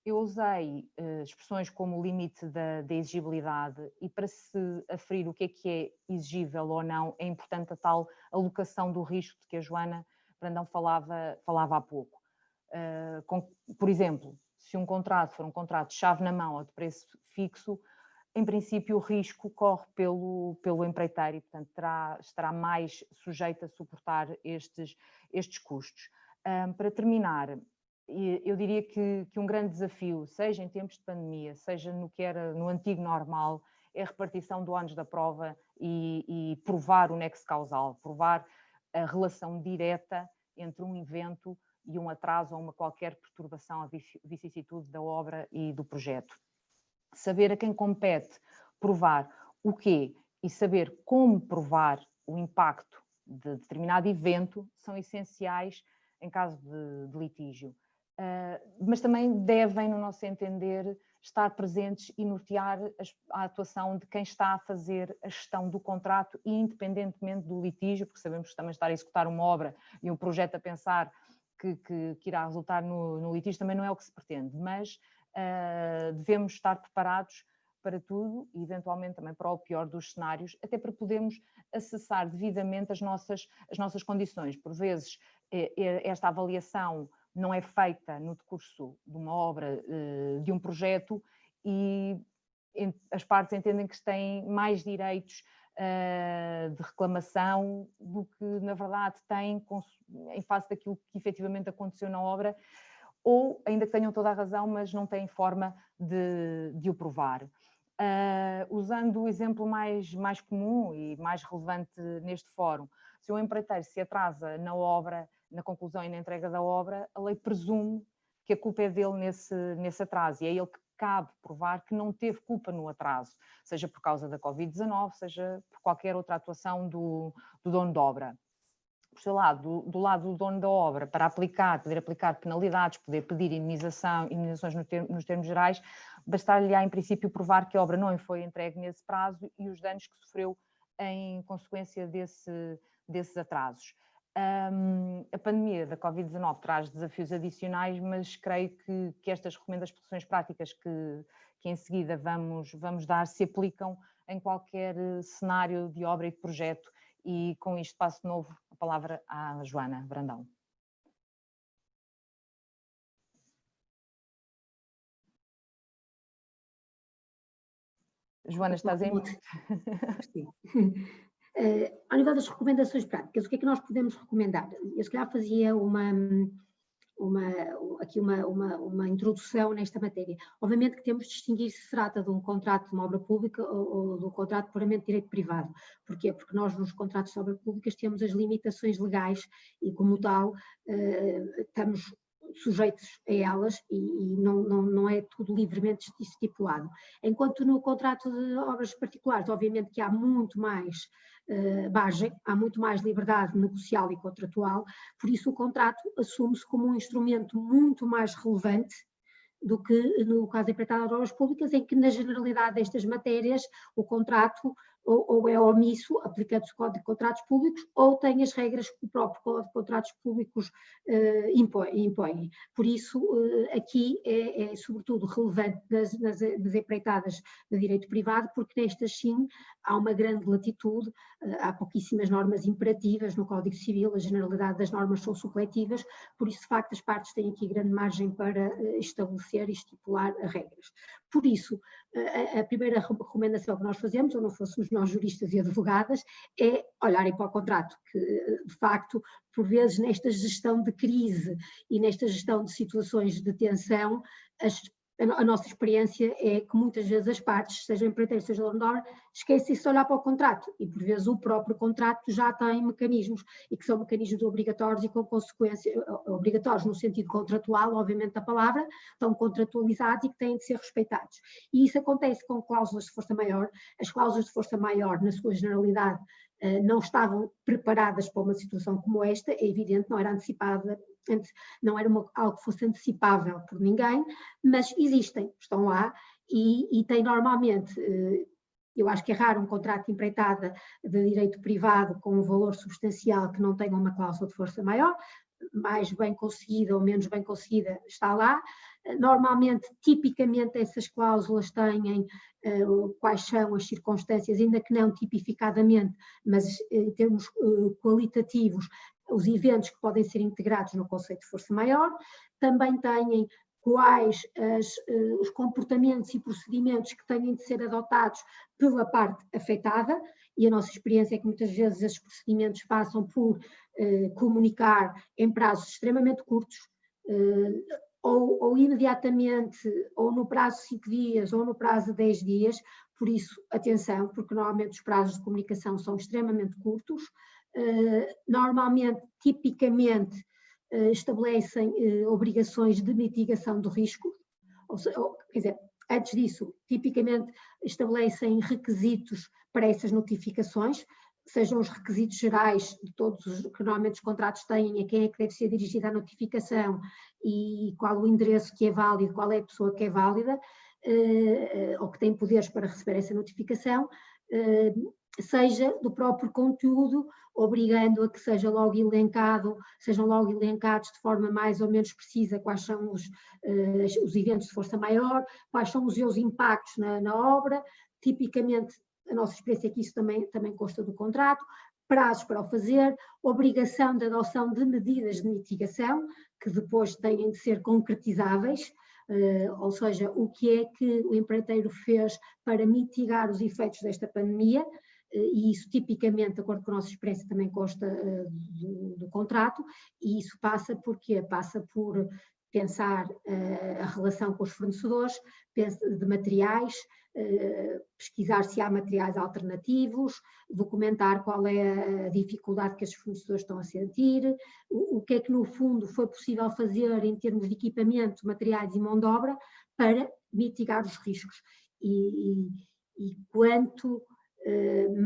Eu usei expressões como o limite da exigibilidade e para se aferir o que é exigível ou não, é importante a tal alocação do risco de que a Joana Brandão falava há pouco. Por exemplo, se um contrato for um contrato de chave na mão ou de preço fixo, em princípio o risco corre pelo empreiteiro e, portanto, estará mais sujeito a suportar estes custos. Para terminar, eu diria que um grande desafio, seja em tempos de pandemia, seja no que era no antigo normal, é a repartição do ónus da prova e provar o nexo causal, provar a relação direta entre um evento e um atraso ou uma qualquer perturbação à vicissitude da obra e do projeto. Saber a quem compete provar o quê e saber como provar o impacto de determinado evento são essenciais em caso de litígio. Mas também devem, no nosso entender, estar presentes e nortear a atuação de quem está a fazer a gestão do contrato, independentemente do litígio, porque sabemos que também estar a executar uma obra e um projeto a pensar que irá resultar no litígio também não é o que se pretende, mas devemos estar preparados para tudo e eventualmente também para o pior dos cenários, até para podermos acessar devidamente as nossas condições. Por vezes esta avaliação não é feita no decurso de uma obra, de um projeto, e as partes entendem que têm mais direitos de reclamação do que, na verdade, têm em face daquilo que efetivamente aconteceu na obra, ou ainda que tenham toda a razão, mas não têm forma de o provar. Usando o exemplo mais comum e mais relevante neste fórum, se um empreiteiro se atrasa na obra, na conclusão e na entrega da obra, a lei presume que a culpa é dele nesse atraso, e é ele que cabe provar que não teve culpa no atraso, seja por causa da Covid-19, seja por qualquer outra atuação do dono da obra. Por seu lado, do lado do dono da obra, para poder aplicar penalidades, poder pedir indenizações nos termos gerais, bastar-lhe-á em princípio provar que a obra não lhe foi entregue nesse prazo e os danos que sofreu em consequência desses atrasos. A pandemia da Covid-19 traz desafios adicionais, mas creio que estas recomendações práticas que em seguida vamos dar se aplicam em qualquer cenário de obra e de projeto. E com isto passo de novo a palavra à Joana Brandão. Joana, estás em mute. Sim. Ao nível das recomendações práticas, o que é que nós podemos recomendar? Eu se calhar fazia uma introdução nesta matéria. Obviamente que temos de distinguir se trata de um contrato de uma obra pública ou de um contrato puramente de direito privado. Porquê? Porque nós nos contratos de obras públicas temos as limitações legais e como tal estamos sujeitos a elas e não é tudo livremente estipulado. Enquanto no contrato de obras particulares, obviamente que há muito mais margem, há muito mais liberdade negocial e contratual, por isso o contrato assume-se como um instrumento muito mais relevante do que no caso da empreitada de obras públicas, em que na generalidade destas matérias o contrato ou é omisso, aplicando-se o Código de Contratos Públicos, ou tem as regras que o próprio Código de Contratos Públicos impõe. Por isso, aqui é sobretudo relevante nas empreitadas de direito privado, porque nestas sim há uma grande latitude, há pouquíssimas normas imperativas no Código Civil, a generalidade das normas são supletivas, por isso de facto as partes têm aqui grande margem para estabelecer e estipular regras. Por isso, a primeira recomendação que nós fazemos, ou não fôssemos nós juristas e advogadas, é olharem para o contrato, que de facto, por vezes nesta gestão de crise e nesta gestão de situações de tensão, a nossa experiência é que muitas vezes as partes, seja empreiteiro, seja dono de obra, esquecem-se de olhar para o contrato e por vezes o próprio contrato já tem mecanismos e que são mecanismos obrigatórios e com consequências, obrigatórios no sentido contratual, obviamente da palavra, estão contratualizados e que têm de ser respeitados. E isso acontece com cláusulas de força maior. As cláusulas de força maior, na sua generalidade, não estavam preparadas para uma situação como esta, é evidente, não era antecipada, não era algo que fosse antecipável por ninguém, mas existem, estão lá e têm normalmente, eu acho que é raro um contrato de empreitada de direito privado com um valor substancial que não tenha uma cláusula de força maior, mais bem conseguida ou menos bem conseguida está lá. Normalmente, tipicamente, essas cláusulas têm quais são as circunstâncias, ainda que não tipificadamente, mas em termos qualitativos, os eventos que podem ser integrados no conceito de força maior. Também têm quais os comportamentos e procedimentos que têm de ser adotados pela parte afetada, e a nossa experiência é que muitas vezes esses procedimentos passam por comunicar em prazos extremamente curtos, ou imediatamente, ou no prazo de 5 dias, ou no prazo de 10 dias, por isso, atenção, porque normalmente os prazos de comunicação são extremamente curtos, normalmente, tipicamente, estabelecem obrigações de mitigação do risco, quer dizer, antes disso, tipicamente estabelecem requisitos para essas notificações, sejam os requisitos gerais de todos os que normalmente os contratos têm, a quem é que deve ser dirigida a notificação e qual o endereço que é válido, qual é a pessoa que é válida, ou que tem poderes para receber essa notificação, seja do próprio conteúdo, obrigando a que sejam logo elencados de forma mais ou menos precisa quais são os eventos de força maior, quais são os seus impactos na obra, tipicamente a nossa experiência é que isso também consta do contrato, prazos para o fazer, obrigação de adoção de medidas de mitigação, que depois têm de ser concretizáveis, ou seja, o que é que o empreiteiro fez para mitigar os efeitos desta pandemia, e isso tipicamente, de acordo com a nossa experiência, também consta do contrato, e isso passa por quê? Passa por pensar a relação com os fornecedores de materiais, pesquisar se há materiais alternativos, documentar qual é a dificuldade que esses fornecedores estão a sentir, o que é que no fundo foi possível fazer em termos de equipamento, materiais e mão de obra para mitigar os riscos. E quanto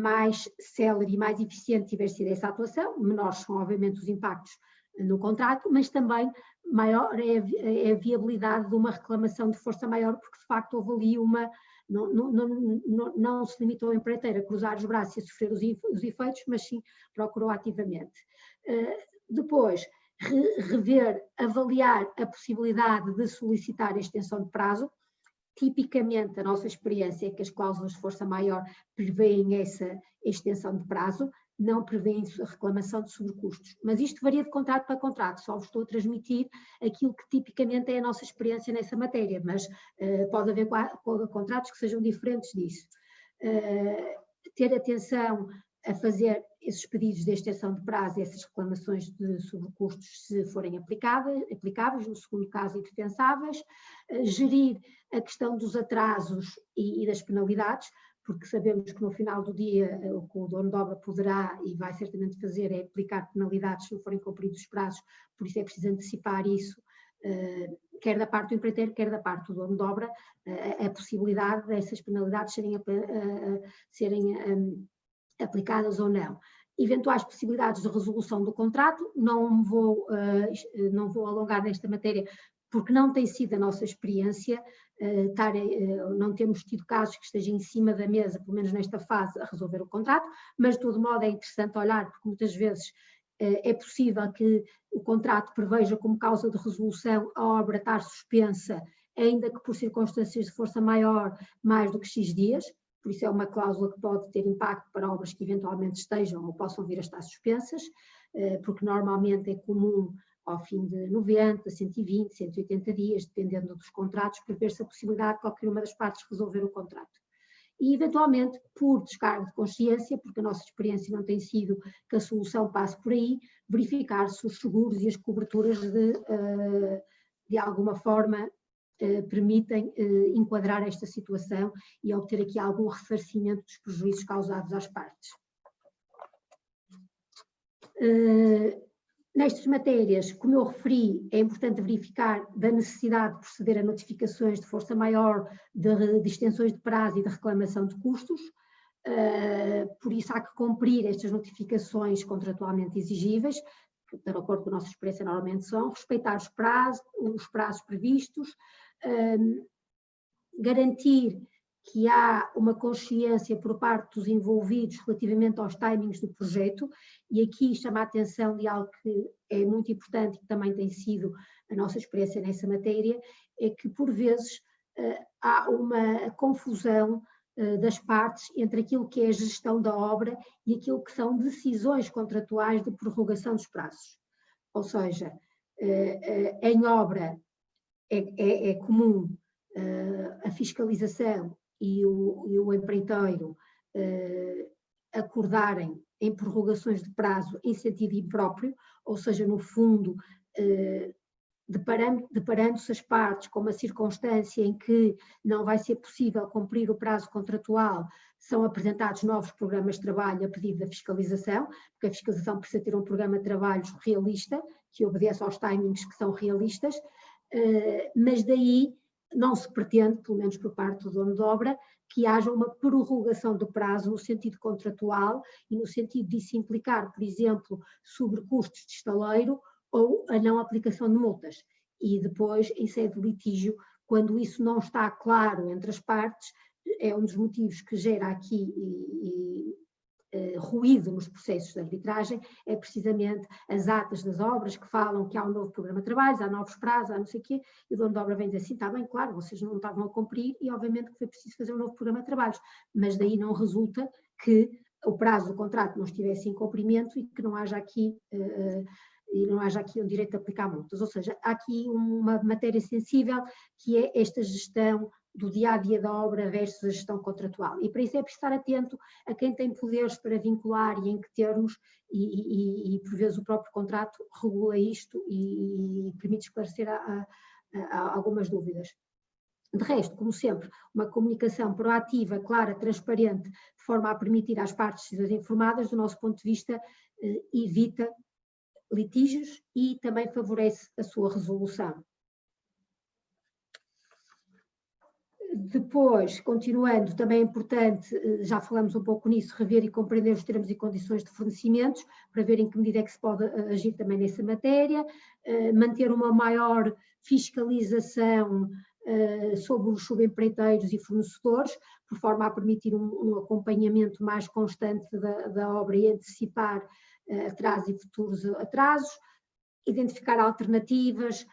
mais célere e mais eficiente tiver sido essa atuação, menores são obviamente os impactos no contrato, mas também maior é a viabilidade de uma reclamação de força maior, porque de facto houve ali uma... Não se limitou a empreiteira a cruzar os braços e a sofrer os efeitos, mas sim procurou ativamente. Depois, rever, avaliar a possibilidade de solicitar a extensão de prazo. Tipicamente, a nossa experiência é que as cláusulas de força maior prevêem essa extensão de prazo, não prevêem a reclamação de sobrecustos. Mas isto varia de contrato para contrato, só vos estou a transmitir aquilo que tipicamente é a nossa experiência nessa matéria, mas pode haver contratos que sejam diferentes disso. Ter atenção a fazer esses pedidos de extensão de prazo, essas reclamações de sobrecustos, se forem aplicáveis, no segundo caso, indefensáveis, gerir a questão dos atrasos e das penalidades, porque sabemos que no final do dia o que o dono de obra poderá e vai certamente fazer é aplicar penalidades se não forem cumpridos os prazos, por isso é preciso antecipar isso, quer da parte do empreiteiro, quer da parte do dono de obra, a possibilidade dessas penalidades serem aplicadas ou não. Eventuais possibilidades de resolução do contrato, não vou alongar nesta matéria, porque não tem sido a nossa experiência, não temos tido casos que estejam em cima da mesa, pelo menos nesta fase, a resolver o contrato, mas de todo modo é interessante olhar, porque muitas vezes é possível que o contrato preveja como causa de resolução a obra estar suspensa, ainda que por circunstâncias de força maior, mais do que X dias, por isso é uma cláusula que pode ter impacto para obras que eventualmente estejam ou possam vir a estar suspensas, porque normalmente é comum ao fim de 90, 120, 180 dias, dependendo dos contratos, prever-se a possibilidade de qualquer uma das partes resolver o contrato. E, eventualmente, por descargo de consciência, porque a nossa experiência não tem sido que a solução passe por aí, verificar se os seguros e as coberturas de alguma forma permitem enquadrar esta situação e obter aqui algum ressarcimento dos prejuízos causados às partes. Nestas matérias, como eu referi, é importante verificar da necessidade de proceder a notificações de força maior, de extensões de prazo e de reclamação de custos, por isso há que cumprir estas notificações contratualmente exigíveis, que de acordo com a nossa experiência normalmente são, respeitar os prazos previstos, garantir que há uma consciência por parte dos envolvidos relativamente aos timings do projeto, e aqui chama a atenção de algo que é muito importante e que também tem sido a nossa experiência nessa matéria, é que por vezes há uma confusão das partes entre aquilo que é a gestão da obra e aquilo que são decisões contratuais de prorrogação dos prazos. Ou seja, em obra é comum a fiscalização e o empreiteiro acordarem em prorrogações de prazo em sentido impróprio, ou seja, no fundo, deparando-se as partes com uma circunstância em que não vai ser possível cumprir o prazo contratual, são apresentados novos programas de trabalho a pedido da fiscalização, porque a fiscalização precisa ter um programa de trabalhos realista, que obedeça aos timings que são realistas, mas daí não se pretende, pelo menos por parte do dono de obra, que haja uma prorrogação do prazo no sentido contratual e no sentido de se implicar, por exemplo, sobrecustos de estaleiro ou a não aplicação de multas. E depois, em sede de litígio, quando isso não está claro entre as partes, é um dos motivos que gera aqui ruído nos processos de arbitragem, é precisamente as atas das obras que falam que há um novo programa de trabalhos, há novos prazos, há não sei o quê, e o dono da obra vem dizer assim, está bem, claro, vocês não estavam a cumprir e obviamente que foi preciso fazer um novo programa de trabalhos, mas daí não resulta que o prazo do contrato não estivesse em cumprimento e que não haja aqui um direito de aplicar multas. Ou seja, há aqui uma matéria sensível que é esta gestão do dia-a-dia da obra versus a gestão contratual. E para isso é preciso estar atento a quem tem poderes para vincular e em que termos, e por vezes o próprio contrato regula isto e permite esclarecer algumas dúvidas. De resto, como sempre, uma comunicação proativa, clara, transparente, de forma a permitir às partes ser informadas, do nosso ponto de vista, evita litígios e também favorece a sua resolução. Depois, continuando, também é importante, já falamos um pouco nisso, rever e compreender os termos e condições de fornecimentos, para ver em que medida é que se pode agir também nessa matéria, manter uma maior fiscalização sobre os subempreiteiros e fornecedores, por forma a permitir um acompanhamento mais constante da obra e antecipar atrasos e futuros atrasos, identificar alternativas.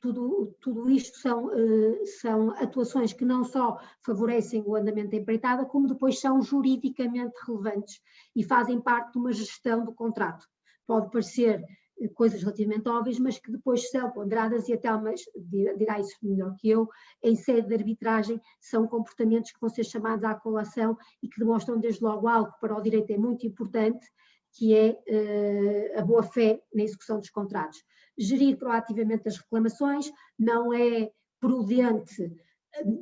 Tudo isto são atuações que não só favorecem o andamento da empreitada, como depois são juridicamente relevantes e fazem parte de uma gestão do contrato. Pode parecer coisas relativamente óbvias, mas que depois são ponderadas, e até mas dirá isso melhor que eu, em sede de arbitragem, são comportamentos que vão ser chamados à colação e que demonstram desde logo algo que para o direito é muito importante, que é a boa-fé na execução dos contratos. Gerir proativamente as reclamações, não é prudente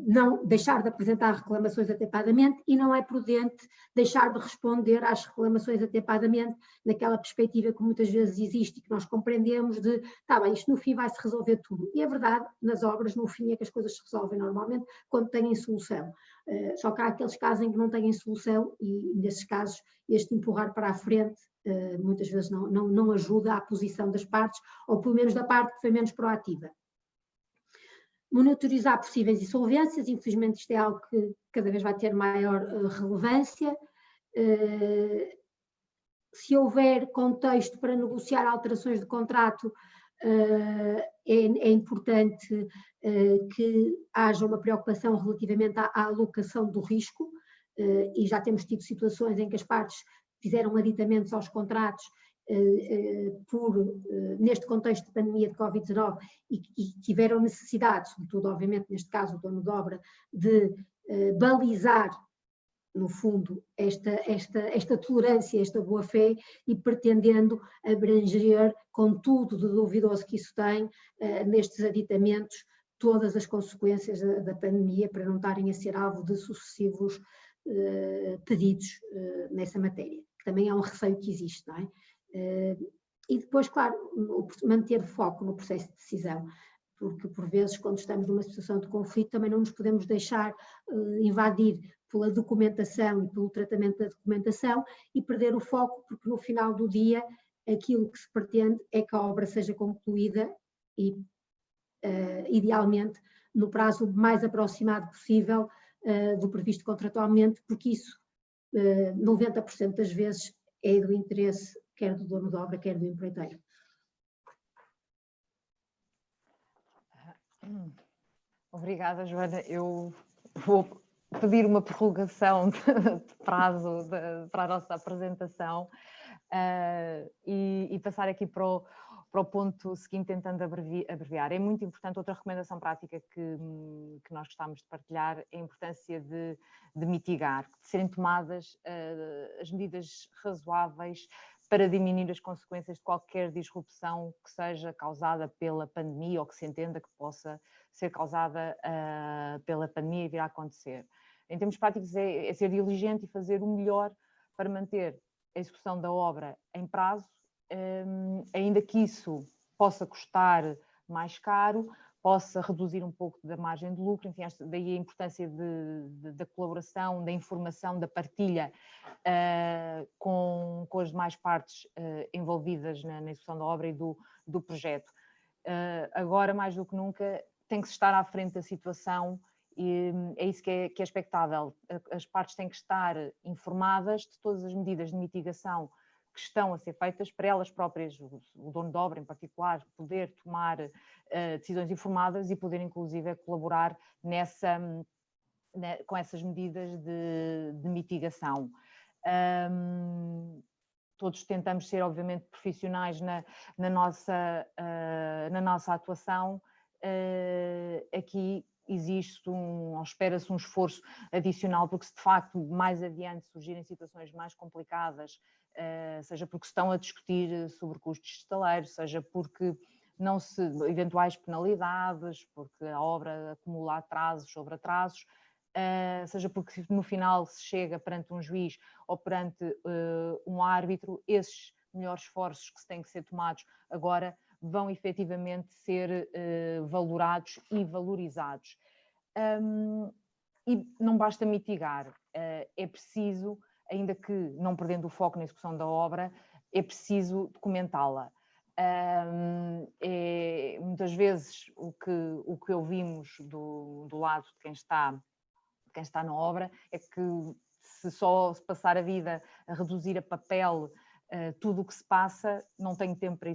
não deixar de apresentar reclamações atempadamente e não é prudente deixar de responder às reclamações atempadamente, naquela perspectiva que muitas vezes existe e que nós compreendemos de, tá bem, isto no fim vai-se resolver tudo. E a verdade, nas obras, no fim é que as coisas se resolvem normalmente quando têm solução. Só que há aqueles casos em que não têm solução e, nesses casos, este empurrar para a frente muitas vezes não ajuda à posição das partes, ou pelo menos da parte que foi menos proativa. Monitorizar possíveis insolvências, infelizmente isto é algo que cada vez vai ter maior relevância. Se houver contexto para negociar alterações de contrato, é importante que haja uma preocupação relativamente à alocação do risco, e já temos tido situações em que as partes fizeram aditamentos aos contratos neste contexto de pandemia de Covid-19 e tiveram necessidade, sobretudo obviamente neste caso o dono de obra, de balizar no fundo esta tolerância, esta boa-fé, e pretendendo abranger com tudo de duvidoso que isso tem nestes aditamentos todas as consequências da pandemia, para não estarem a ser alvo de sucessivos pedidos nessa matéria, que também é um receio que existe, não é? E depois, claro, manter foco no processo de decisão, porque por vezes quando estamos numa situação de conflito também não nos podemos deixar invadir pela documentação e pelo tratamento da documentação e perder o foco, porque no final do dia aquilo que se pretende é que a obra seja concluída e idealmente no prazo mais aproximado possível do previsto contratualmente, porque isso 90% das vezes é do interesse quer do dono da obra, quer do empreiteiro. Obrigada, Joana. Eu vou pedir uma prorrogação de prazo para a nossa apresentação e passar aqui para o ponto seguinte, tentando abreviar. É muito importante, outra recomendação prática que nós gostamos de partilhar, é a importância de mitigar, de serem tomadas as medidas razoáveis para diminuir as consequências de qualquer disrupção que seja causada pela pandemia ou que se entenda que possa ser causada pela pandemia e vir a acontecer. Em termos práticos, é ser diligente e fazer o melhor para manter a execução da obra em prazo, ainda que isso possa custar mais caro, possa reduzir um pouco da margem de lucro, enfim, daí a importância da colaboração, da informação, da partilha com as demais partes envolvidas na execução da obra e do projeto. Agora, mais do que nunca, tem que se estar à frente da situação e é isso que é expectável. As partes têm que estar informadas de todas as medidas de mitigação que estão a ser feitas para elas próprias, o dono de obra em particular, poder tomar decisões informadas e poder inclusive colaborar com essas medidas de mitigação. Todos tentamos ser obviamente profissionais na nossa atuação. Aqui existe ou espera-se um esforço adicional, porque se de facto mais adiante surgirem situações mais complicadas, seja porque estão a discutir sobrecustos de estaleiro, seja porque eventuais penalidades, porque a obra acumula atrasos sobre atrasos, seja porque no final se chega perante um juiz ou perante um árbitro, esses melhores esforços que têm que ser tomados agora vão efetivamente ser valorados e valorizados. E não basta mitigar, é preciso, ainda que não perdendo o foco na execução da obra, é preciso documentá-la. Muitas vezes o que ouvimos do lado de quem está na obra é que se só se passar a vida a reduzir a papel tudo o que se passa, não tenho tempo para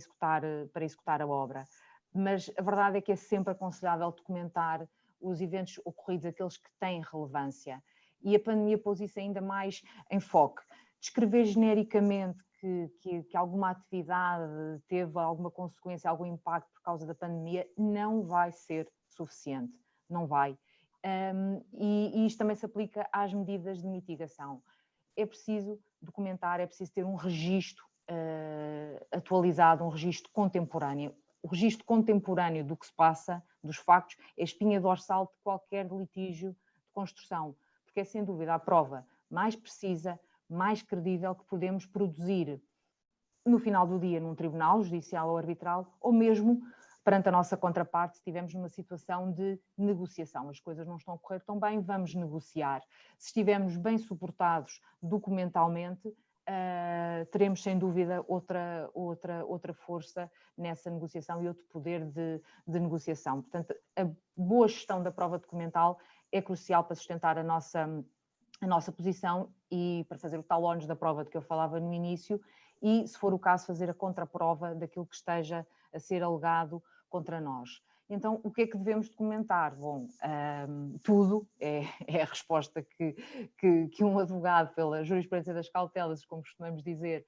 executar a obra. Mas a verdade é que é sempre aconselhável documentar os eventos ocorridos, aqueles que têm relevância. E a pandemia pôs isso ainda mais em foco. Descrever genericamente que alguma atividade teve alguma consequência, algum impacto por causa da pandemia, não vai ser suficiente, não vai. E isto também se aplica às medidas de mitigação. É preciso documentar, é preciso ter um registro atualizado, um registro contemporâneo. O registro contemporâneo do que se passa, dos factos, é a espinha dorsal de qualquer litígio de construção, porque é sem dúvida a prova mais precisa, mais credível que podemos produzir no final do dia num tribunal judicial ou arbitral, ou mesmo perante a nossa contraparte, se estivermos numa situação de negociação. As coisas não estão a correr tão bem, vamos negociar. Se estivermos bem suportados documentalmente, teremos sem dúvida outra força nessa negociação e outro poder de negociação. Portanto, a boa gestão da prova documental é crucial para sustentar a nossa posição e para fazer o tal ónus da prova de que eu falava no início e, se for o caso, fazer a contraprova daquilo que esteja a ser alegado contra nós. Então, o que é que devemos documentar? Bom, tudo é a resposta que um advogado, pela jurisprudência das cautelas, como costumamos dizer,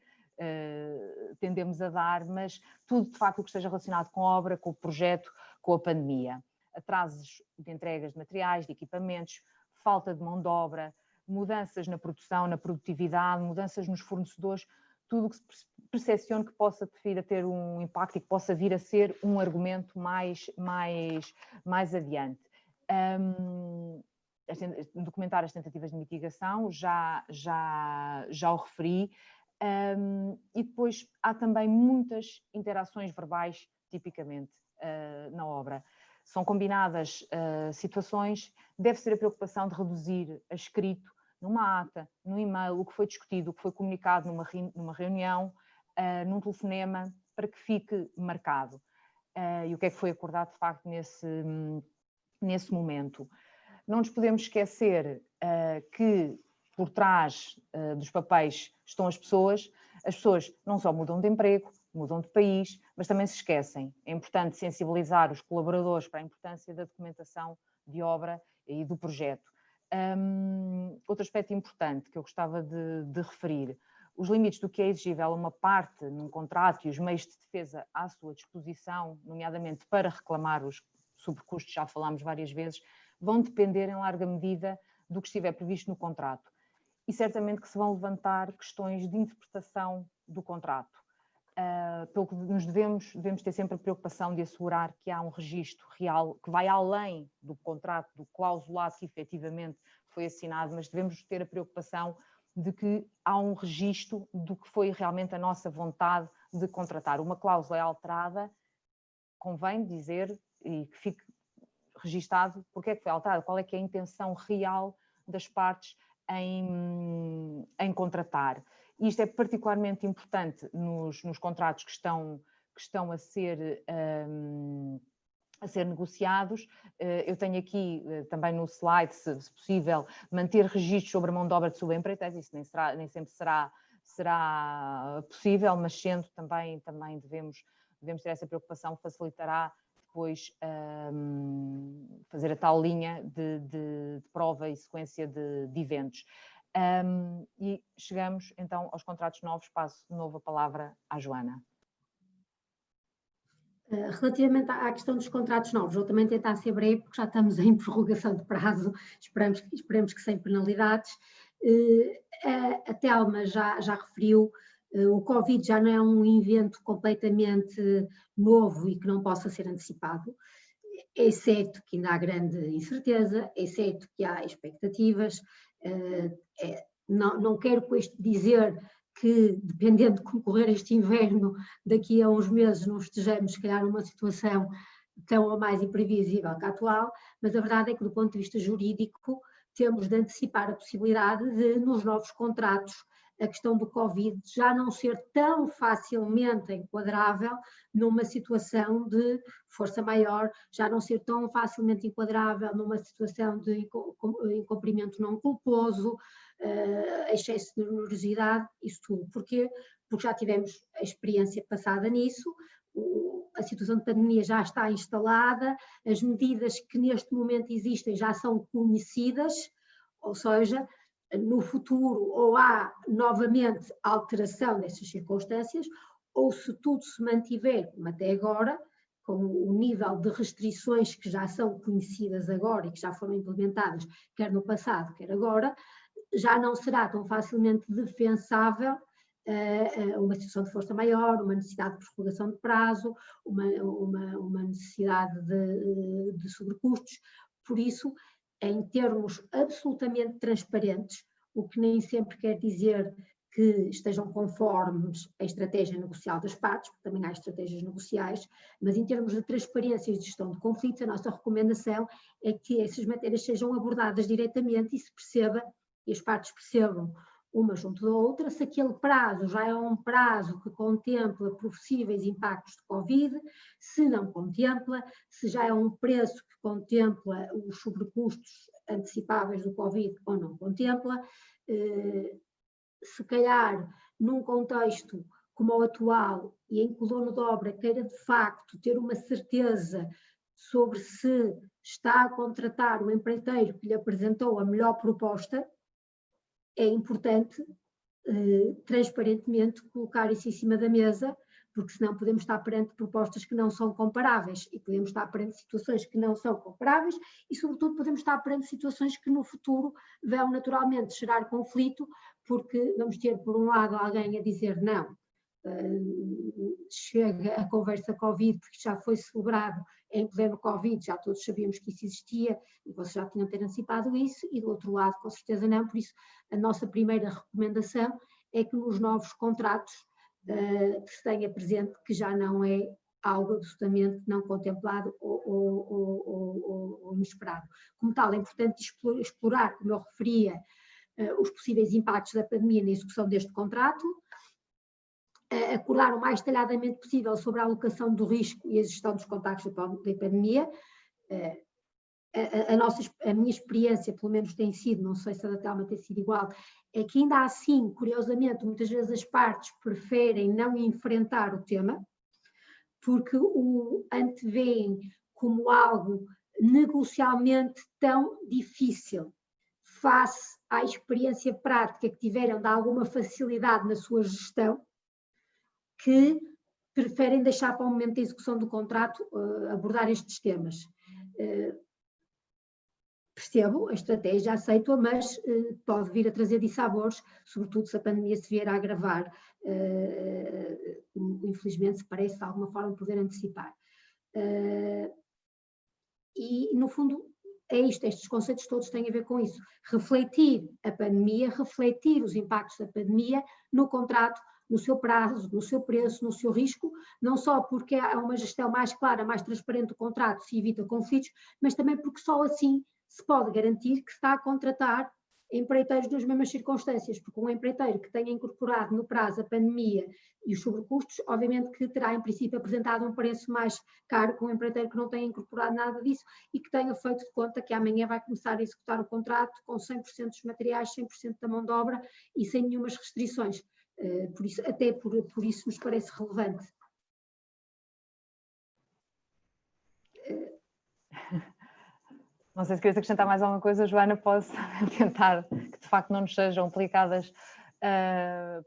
tendemos a dar, mas tudo, de facto, o que esteja relacionado com a obra, com o projeto, com a pandemia. Atrasos de entregas de materiais, de equipamentos, falta de mão de obra, mudanças na produção, na produtividade, mudanças nos fornecedores, tudo o que se percepcione que possa vir a ter um impacto e que possa vir a ser um argumento mais adiante. Documentar as tentativas de mitigação, já o referi, e depois há também muitas interações verbais, tipicamente, na obra. São combinadas situações, deve ser a preocupação de reduzir a escrito, numa ata, num e-mail, o que foi discutido, o que foi comunicado numa reunião, num telefonema, para que fique marcado. E o que é que foi acordado, de facto, nesse momento. Não nos podemos esquecer que por trás dos papéis estão as pessoas não só mudam de emprego, mudam de país, mas também se esquecem. É importante sensibilizar os colaboradores para a importância da documentação de obra e do projeto. Outro aspecto importante que eu gostava de referir, os limites do que é exigível a uma parte num contrato e os meios de defesa à sua disposição, nomeadamente para reclamar os sobrecustos, já falámos várias vezes, vão depender em larga medida do que estiver previsto no contrato. E certamente que se vão levantar questões de interpretação do contrato. Pelo que devemos ter sempre a preocupação de assegurar que há um registro real, que vai além do contrato, do clausulado que efetivamente foi assinado, mas devemos ter a preocupação de que há um registro do que foi realmente a nossa vontade de contratar. Uma cláusula é alterada, convém dizer e que fique registado porque é que foi alterada, qual é que é a intenção real das partes em contratar. E isto é particularmente importante nos contratos que estão a ser negociados. Eu tenho aqui também no slide, se possível, manter registros sobre a mão de obra de subempreiteiros, isso nem sempre será possível, mas sendo também devemos ter essa preocupação, facilitará depois fazer a tal linha de prova e sequência de eventos. E chegamos então aos contratos novos, passo de novo a palavra à Joana. Relativamente à questão dos contratos novos, vou também tentar ser breve, porque já estamos em prorrogação de prazo, esperemos que sem penalidades. A Telma já referiu, o Covid já não é um evento completamente novo e que não possa ser antecipado. É certo que ainda há grande incerteza, é certo que há expectativas, não quero com isto dizer que, dependendo de como correr este inverno, daqui a uns meses não estejamos, se calhar, numa situação tão ou mais imprevisível que a atual, mas a verdade é que, do ponto de vista jurídico, temos de antecipar a possibilidade de, nos novos contratos, a questão do Covid já não ser tão facilmente enquadrável numa situação de força maior, já não ser tão facilmente enquadrável numa situação de incumprimento não culposo, excesso de onerosidade, isso tudo. Porquê? Porque já tivemos a experiência passada nisso, a situação de pandemia já está instalada, as medidas que neste momento existem já são conhecidas, ou seja, no futuro ou há novamente alteração dessas circunstâncias, ou se tudo se mantiver como até agora, com o nível de restrições que já são conhecidas agora e que já foram implementadas, quer no passado, quer agora, já não será tão facilmente defensável uma situação de força maior, uma necessidade de prorrogação de prazo, uma necessidade de sobrecustos. Por isso, em termos absolutamente transparentes, o que nem sempre quer dizer que estejam conformes à estratégia negocial das partes, porque também há estratégias negociais, mas em termos de transparência e de gestão de conflitos, a nossa recomendação é que essas matérias sejam abordadas diretamente e se perceba, e as partes percebam uma junto da outra, se aquele prazo já é um prazo que contempla possíveis impactos de Covid, se não contempla, se já é um preço que contempla os sobrecustos antecipáveis do Covid ou não contempla, se calhar num contexto como o atual e em que o dono de obra queira de facto ter uma certeza sobre se está a contratar o empreiteiro que lhe apresentou a melhor proposta, é importante, transparentemente, colocar isso em cima da mesa, porque senão podemos estar perante propostas que não são comparáveis e podemos estar perante situações que não são comparáveis e, sobretudo, podemos estar perante situações que no futuro vão naturalmente gerar conflito, porque vamos ter, por um lado, alguém a dizer não, chega a conversa Covid, porque já foi celebrado em pleno Covid, já todos sabíamos que isso existia e vocês já tinham ter antecipado isso, e do outro lado, com certeza não, por isso a nossa primeira recomendação é que nos novos contratos se tenha presente que já não é algo absolutamente não contemplado ou inesperado. Como tal, é importante explorar, como eu referia, os possíveis impactos da pandemia na execução deste contrato, acordar o mais detalhadamente possível sobre a alocação do risco e a gestão dos contactos da pandemia. A minha experiência, pelo menos tem sido, não sei se a da Telma tem sido igual, é que ainda assim, curiosamente, muitas vezes as partes preferem não enfrentar o tema, porque o antevêem como algo negocialmente tão difícil, face à experiência prática que tiveram de alguma facilidade na sua gestão, que preferem deixar para o momento da execução do contrato abordar estes temas. Percebo a estratégia, aceito-a, mas pode vir a trazer dissabores, sobretudo se a pandemia se vier a agravar, infelizmente se parece de alguma forma poder antecipar. E no fundo é isto, estes conceitos todos têm a ver com isso, refletir a pandemia, refletir os impactos da pandemia no contrato, no seu prazo, no seu preço, no seu risco, não só porque há uma gestão mais clara, mais transparente do contrato, se evita conflitos, mas também porque só assim se pode garantir que se está a contratar empreiteiros nas mesmas circunstâncias, porque um empreiteiro que tenha incorporado no prazo a pandemia e os sobrecustos, obviamente que terá em princípio apresentado um preço mais caro que um empreiteiro que não tenha incorporado nada disso e que tenha feito de conta que amanhã vai começar a executar o contrato com 100% dos materiais, 100% da mão de obra e sem nenhumas restrições. Por isso, até por isso nos parece relevante. Não sei se queres acrescentar mais alguma coisa, Joana, posso tentar que de facto não nos sejam aplicadas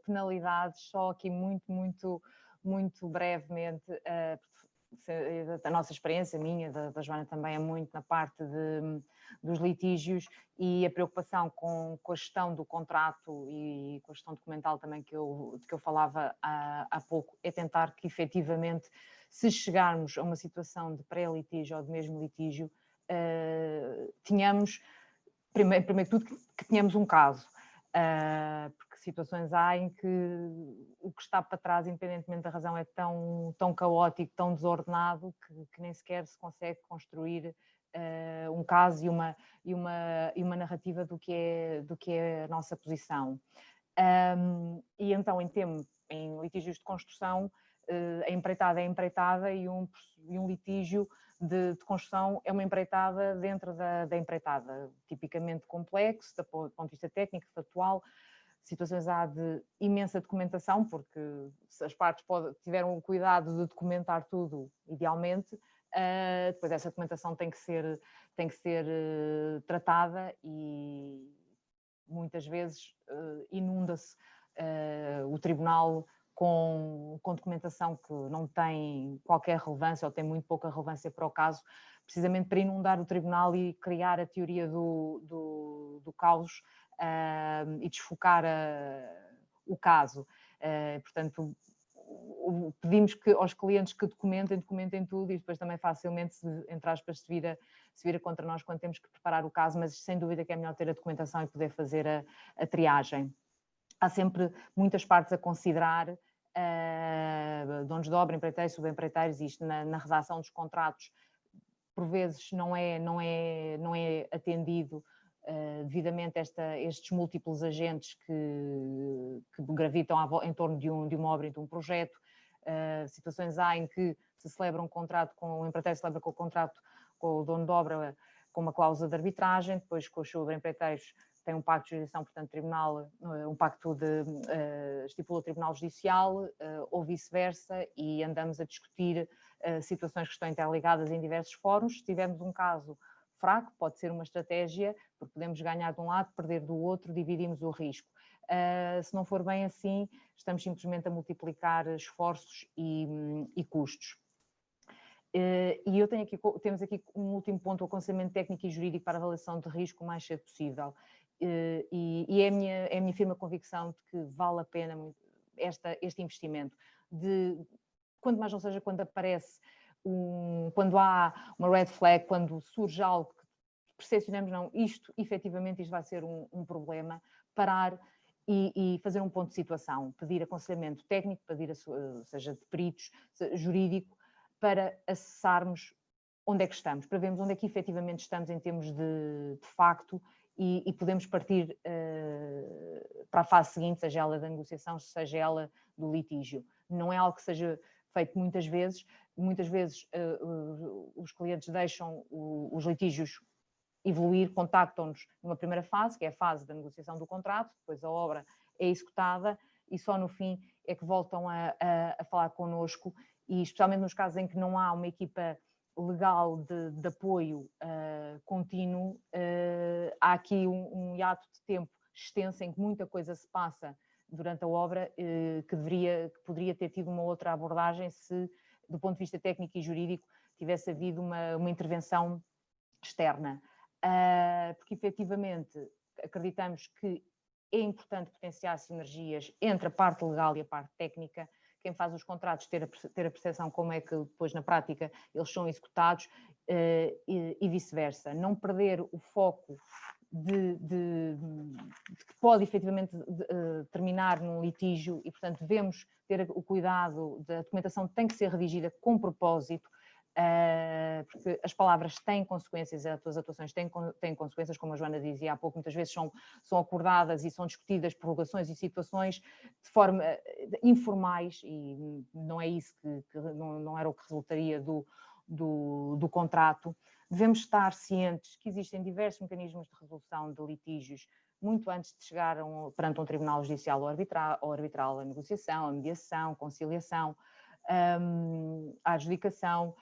penalidades, só aqui muito brevemente. a nossa experiência, minha, da Joana também, é muito na parte dos litígios, e a preocupação com a gestão do contrato e com a gestão documental também de que eu falava há pouco, é tentar que efetivamente, se chegarmos a uma situação de pré-litígio ou de mesmo litígio, tenhamos, primeiro que tudo, que tenhamos um caso. Porque situações há em que o que está para trás, independentemente da razão, é tão caótico, tão desordenado, que nem sequer se consegue construir um caso e uma narrativa do que é a nossa posição. E então, em litígios de construção, a empreitada é empreitada, e um litígio de construção é uma empreitada dentro da empreitada, tipicamente complexo, do ponto de vista técnico, factual. Situações há de imensa documentação, porque se as partes tiveram o cuidado de documentar tudo, idealmente, depois essa documentação tem que ser tratada, e muitas vezes inunda-se o tribunal com documentação que não tem qualquer relevância ou tem muito pouca relevância para o caso, precisamente para inundar o tribunal e criar a teoria do caos e desfocar o caso. Portanto, pedimos aos clientes que documentem tudo, e depois também facilmente, entre aspas, se vira contra nós quando temos que preparar o caso, mas sem dúvida que é melhor ter a documentação e poder fazer a triagem. Há sempre muitas partes a considerar, donos de obra, empreiteiros, subempreiteiros, isto na redação dos contratos, por vezes não é atendido devidamente estes múltiplos agentes que gravitam em torno de uma obra e de um projeto. Situações há em que se celebra um contrato o empreiteiro celebra com o contrato com o dono de obra com uma cláusula de arbitragem, depois com os subempreiteiros tem um pacto de jurisdição, portanto, tribunal, um pacto estipula o Tribunal Judicial, ou vice-versa, e andamos a discutir situações que estão interligadas em diversos fóruns. Se tivermos um caso fraco, pode ser uma estratégia, porque podemos ganhar de um lado, perder do outro, dividimos o risco. Se não for bem assim, estamos simplesmente a multiplicar esforços e custos. E temos aqui um último ponto: o aconselhamento técnico e jurídico para a avaliação de risco o mais cedo possível. E é a minha firme convicção de que vale a pena este investimento. Quanto mais não seja quando aparece, quando há uma red flag, quando surge algo que percepcionamos, não, efetivamente isto vai ser um problema, parar e fazer um ponto de situação, pedir aconselhamento técnico, seja de peritos, jurídico, para acessarmos onde é que estamos, para vermos onde é que efetivamente estamos em termos de facto, e podemos partir para a fase seguinte, seja ela da negociação, seja ela do litígio. Não é algo que seja feito muitas vezes os clientes deixam os litígios evoluir, contactam-nos numa primeira fase, que é a fase da negociação do contrato, depois a obra é executada e só no fim é que voltam a falar connosco, e especialmente nos casos em que não há uma equipa legal de apoio contínuo, há aqui um hiato de tempo extenso em que muita coisa se passa durante a obra, que poderia ter tido uma outra abordagem se, do ponto de vista técnico e jurídico, tivesse havido uma intervenção externa. Porque efetivamente acreditamos que é importante potenciar sinergias entre a parte legal e a parte técnica. Quem faz os contratos ter a percepção como é que depois na prática eles são executados, e vice-versa. Não perder o foco de que pode efetivamente terminar num litígio, e portanto devemos ter o cuidado, a documentação tem que ser redigida com propósito, porque as palavras têm consequências, as atuações têm consequências, como a Joana dizia há pouco, muitas vezes são acordadas e são discutidas prorrogações e situações de forma informais, e não é isso não era o que resultaria do contrato. Devemos estar cientes que existem diversos mecanismos de resolução de litígios muito antes de chegar perante um tribunal judicial ou arbitral, a negociação, a mediação, a conciliação, a adjudicação.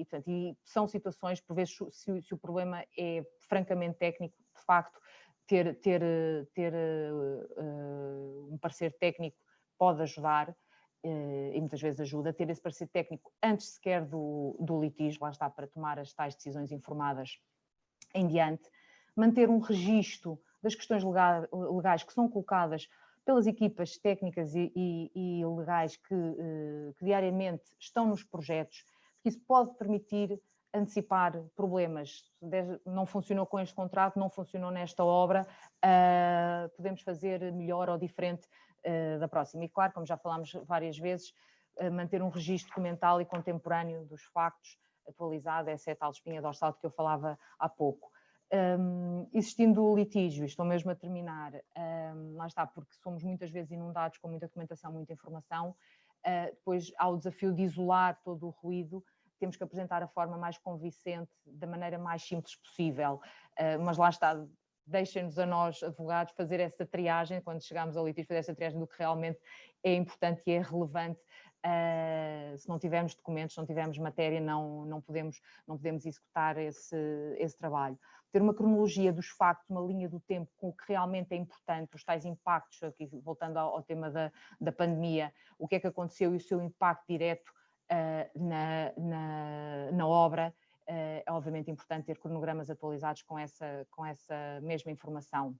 Portanto, são situações, por vezes, se o problema é francamente técnico, de facto, ter um parecer técnico pode ajudar, e muitas vezes ajuda a ter esse parecer técnico antes sequer do litígio, lá está, para tomar as tais decisões informadas em diante, manter um registro das questões legais que são colocadas pelas equipas técnicas e legais que diariamente estão nos projetos, porque isso pode permitir antecipar problemas. Não funcionou com este contrato, não funcionou nesta obra, podemos fazer melhor ou diferente da próxima. E claro, como já falámos várias vezes, manter um registro documental e contemporâneo dos factos atualizado, essa é a tal espinha dorsal de que eu falava há pouco. Existindo o litígio, estou mesmo a terminar, lá está, porque somos muitas vezes inundados com muita documentação, muita informação, depois há o desafio de isolar todo o ruído, temos que apresentar a forma mais convincente, da maneira mais simples possível, mas lá está, deixem-nos a nós, advogados, fazer essa triagem, quando chegamos ao litígio, fazer essa triagem do que realmente é importante e é relevante. Se não tivermos documentos, se não tivermos matéria, não podemos executar esse trabalho. Ter uma cronologia dos factos, uma linha do tempo com o que realmente é importante, os tais impactos, aqui voltando ao tema da pandemia, o que é que aconteceu e o seu impacto direto na obra. É obviamente importante ter cronogramas atualizados com essa mesma informação.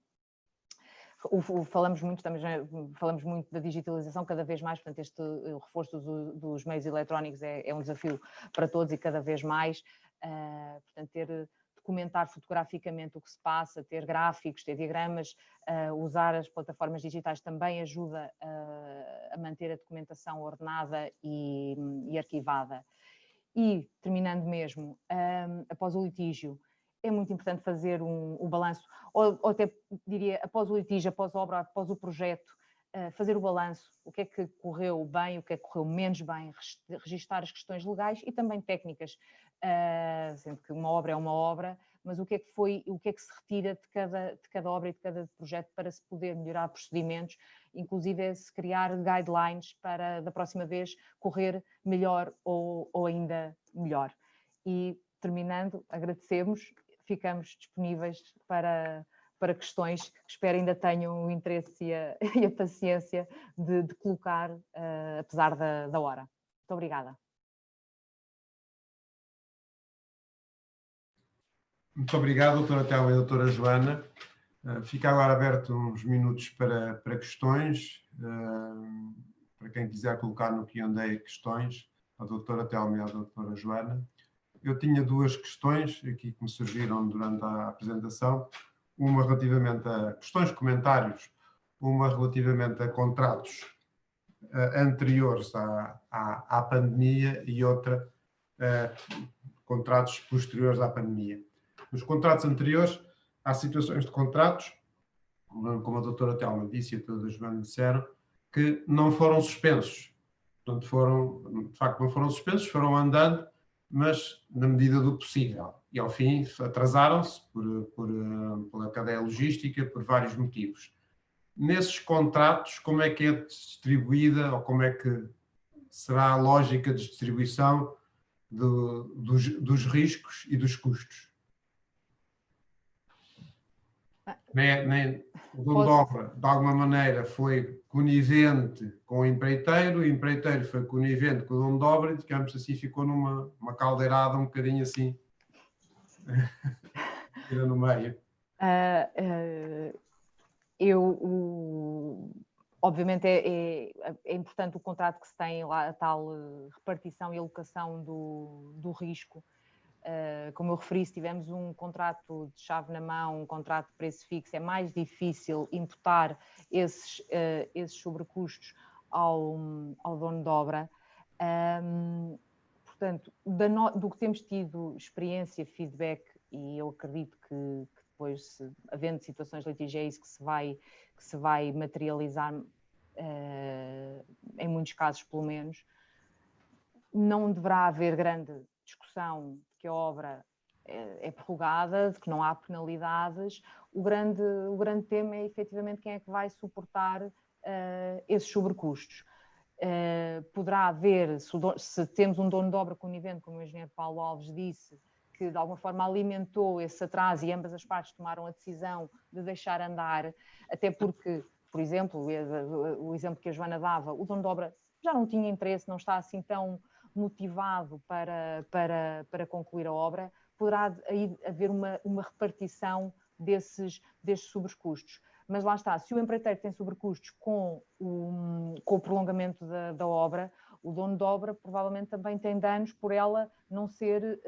Falamos muito da digitalização cada vez mais, portanto o reforço dos meios eletrónicos é um desafio para todos e cada vez mais, portanto documentar fotograficamente o que se passa, ter gráficos, ter diagramas, usar as plataformas digitais também ajuda a manter a documentação ordenada e arquivada. E, terminando mesmo, após o litígio, é muito importante fazer o balanço, ou até diria, após o litígio, após a obra, após o projeto, fazer o balanço, o que é que correu bem, o que é que correu menos bem, registar as questões legais e também técnicas, sendo que uma obra é uma obra, mas o que é que se retira de cada obra e de cada projeto para se poder melhorar procedimentos, inclusive se criar guidelines para da próxima vez correr melhor ou ainda melhor. E terminando, agradecemos, ficamos disponíveis para questões que espero ainda tenham o interesse e a paciência de colocar, apesar da hora. Muito obrigada. Muito obrigado, doutora Telma e doutora Joana. Fica agora aberto uns minutos para questões, para quem quiser colocar no Q&A questões, à doutora Telma e à doutora Joana. Eu tinha duas questões aqui que me surgiram durante a apresentação, uma relativamente a questões, comentários, uma relativamente a contratos anteriores à pandemia e outra contratos posteriores à pandemia. Nos contratos anteriores, há situações de contratos, como a doutora Telma disse e a doutora Joana disseram, que não foram suspensos. Portanto, de facto, não foram suspensos, foram andando, mas na medida do possível. E, ao fim, atrasaram-se pela cadeia logística, por vários motivos. Nesses contratos, como é que é distribuída, ou como é que será a lógica de distribuição dos riscos e dos custos? O dono de obra, de alguma maneira, foi conivente com o empreiteiro foi conivente com o dono de obra e, digamos assim, ficou numa caldeirada um bocadinho assim, no meio. Obviamente é importante o contrato que se tem lá, a tal repartição e alocação do risco. Como eu referi, se tivermos um contrato de chave na mão, um contrato de preço fixo, é mais difícil imputar esses sobrecustos ao dono de obra. Portanto, do que temos tido experiência, feedback, e eu acredito que depois, havendo situações de litígio, é isso que se vai materializar, em muitos casos pelo menos, não deverá haver grande discussão de que a obra é prorrogada, de que não há penalidades. O grande tema é efetivamente quem é que vai suportar esses sobrecustos. Poderá haver, se temos um dono de obra conivente, como o engenheiro Paulo Alves disse, que de alguma forma alimentou esse atraso e ambas as partes tomaram a decisão de deixar andar, até porque, por exemplo, o exemplo que a Joana dava, o dono de obra já não tinha interesse, não está assim tão motivado para concluir a obra, poderá aí haver uma repartição desses sobrecustos. Mas lá está, se o empreiteiro tem sobrecustos com o prolongamento da obra, o dono de obra provavelmente também tem danos por ela não ser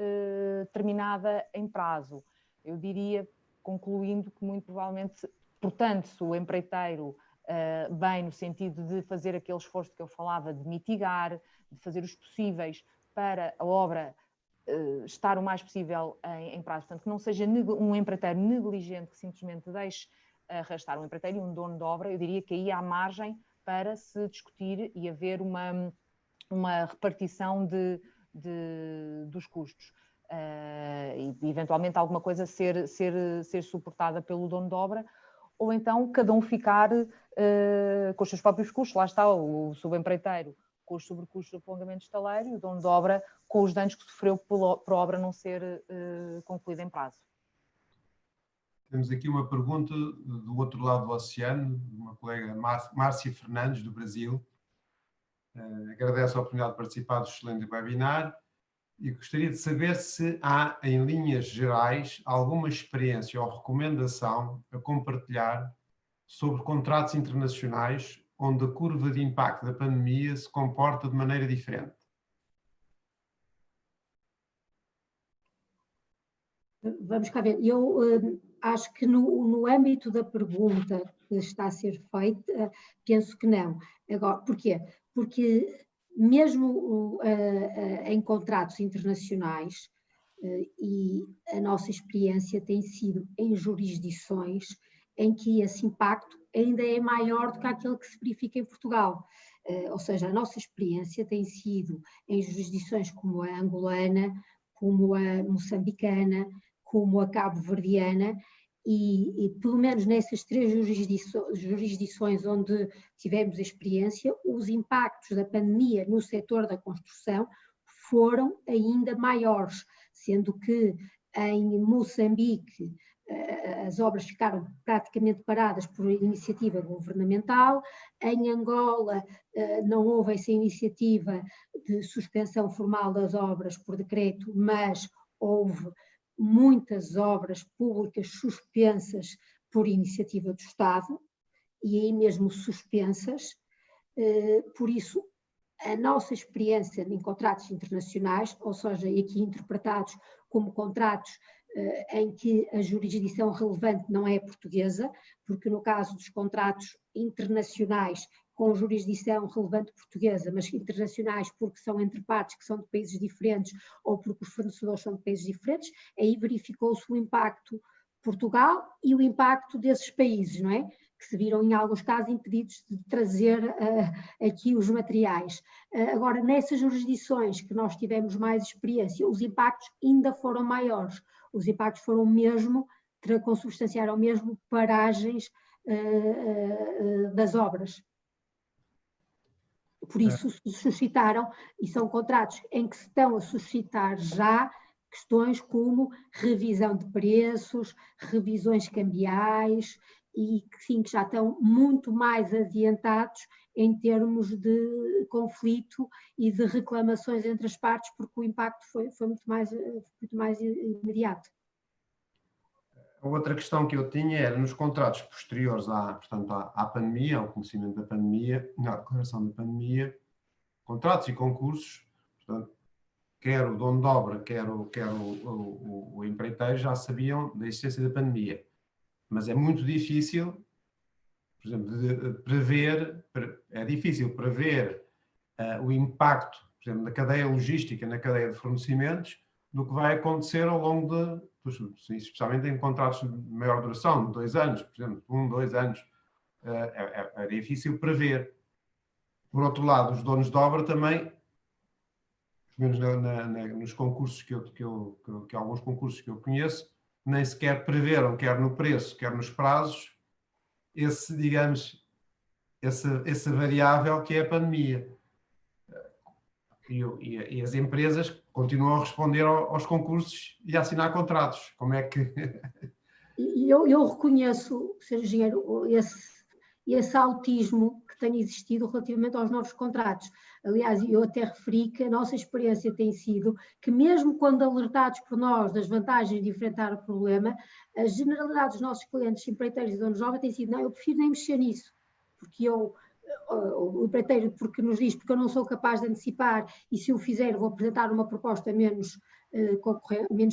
terminada em prazo. Eu diria, concluindo, que muito provavelmente, portanto, se o empreiteiro bem no sentido de fazer aquele esforço que eu falava, de mitigar, de fazer os possíveis para a obra estar o mais possível em prazo, portanto, que não seja um empreiteiro negligente que simplesmente deixe arrastar um empreiteiro e um dono de obra, eu diria que aí há margem para se discutir e haver uma repartição dos custos. E eventualmente alguma coisa ser suportada pelo dono de obra, ou então cada um ficar com os seus próprios custos. Lá está o subempreiteiro com os sobrecustos do prolongamento estaleiro e o dono de obra com os danos que sofreu por a obra não ser concluída em prazo. Temos aqui uma pergunta do outro lado do oceano, de uma colega Márcia Fernandes, do Brasil. Agradeço a oportunidade de participar do excelente webinar e gostaria de saber se há, em linhas gerais, alguma experiência ou recomendação a compartilhar sobre contratos internacionais onde a curva de impacto da pandemia se comporta de maneira diferente. Vamos cá ver. Eu acho que no âmbito da pergunta que está a ser feita, penso que não. Agora, porquê? Porque mesmo em contratos internacionais, e a nossa experiência tem sido em jurisdições em que esse impacto ainda é maior do que aquele que se verifica em Portugal. Ou seja, a nossa experiência tem sido em jurisdições como a angolana, como a moçambicana, como a cabo-verdiana, e pelo menos nessas três jurisdições onde tivemos experiência, os impactos da pandemia no setor da construção foram ainda maiores, sendo que em Moçambique as obras ficaram praticamente paradas por iniciativa governamental, em Angola não houve essa iniciativa de suspensão formal das obras por decreto, mas houve muitas obras públicas suspensas por iniciativa do Estado, e aí mesmo suspensas, por isso a nossa experiência em contratos internacionais, ou seja, aqui interpretados como contratos em que a jurisdição relevante não é portuguesa, porque no caso dos contratos internacionais com jurisdição relevante portuguesa, mas internacionais porque são entre partes que são de países diferentes ou porque os fornecedores são de países diferentes, aí verificou-se o impacto Portugal e o impacto desses países, não é? Que se viram em alguns casos impedidos de trazer aqui os materiais. Agora, nessas jurisdições que nós tivemos mais experiência, os impactos ainda foram maiores. Os impactos foram mesmo, consubstanciaram mesmo paragens das obras. Por isso suscitaram, e são contratos em que se estão a suscitar já questões como revisão de preços, revisões cambiais, e que sim, que já estão muito mais adiantados em termos de conflito e de reclamações entre as partes, porque o impacto foi muito mais imediato. A outra questão que eu tinha era nos contratos posteriores portanto, à pandemia, ao conhecimento da pandemia, à declaração da pandemia, contratos e concursos, portanto, quer o dono de obra, quer o empreiteiro já sabiam da existência da pandemia. Mas é muito difícil, por exemplo, de prever, é difícil prever o impacto, por exemplo, na cadeia logística, na cadeia de fornecimentos, do que vai acontecer ao longo especialmente em contratos de maior duração, de 2 anos, por exemplo, 1, 2 anos, é difícil prever. Por outro lado, os donos de obra também, pelo menos nos concursos que alguns concursos que eu conheço, nem sequer preveram, quer no preço, quer nos prazos, essa variável que é a pandemia. E as empresas continuam a responder aos concursos e a assinar contratos. Como é que... Eu reconheço, Sr. Engenheiro, esse autismo que tem existido relativamente aos novos contratos. Aliás, eu até referi que a nossa experiência tem sido que mesmo quando alertados por nós das vantagens de enfrentar o problema, a generalidade dos nossos clientes empreiteiros e donos de obra tem sido, não, eu prefiro nem mexer nisso, porque o empreiteiro porque nos diz porque eu não sou capaz de antecipar e se o fizer vou apresentar uma proposta menos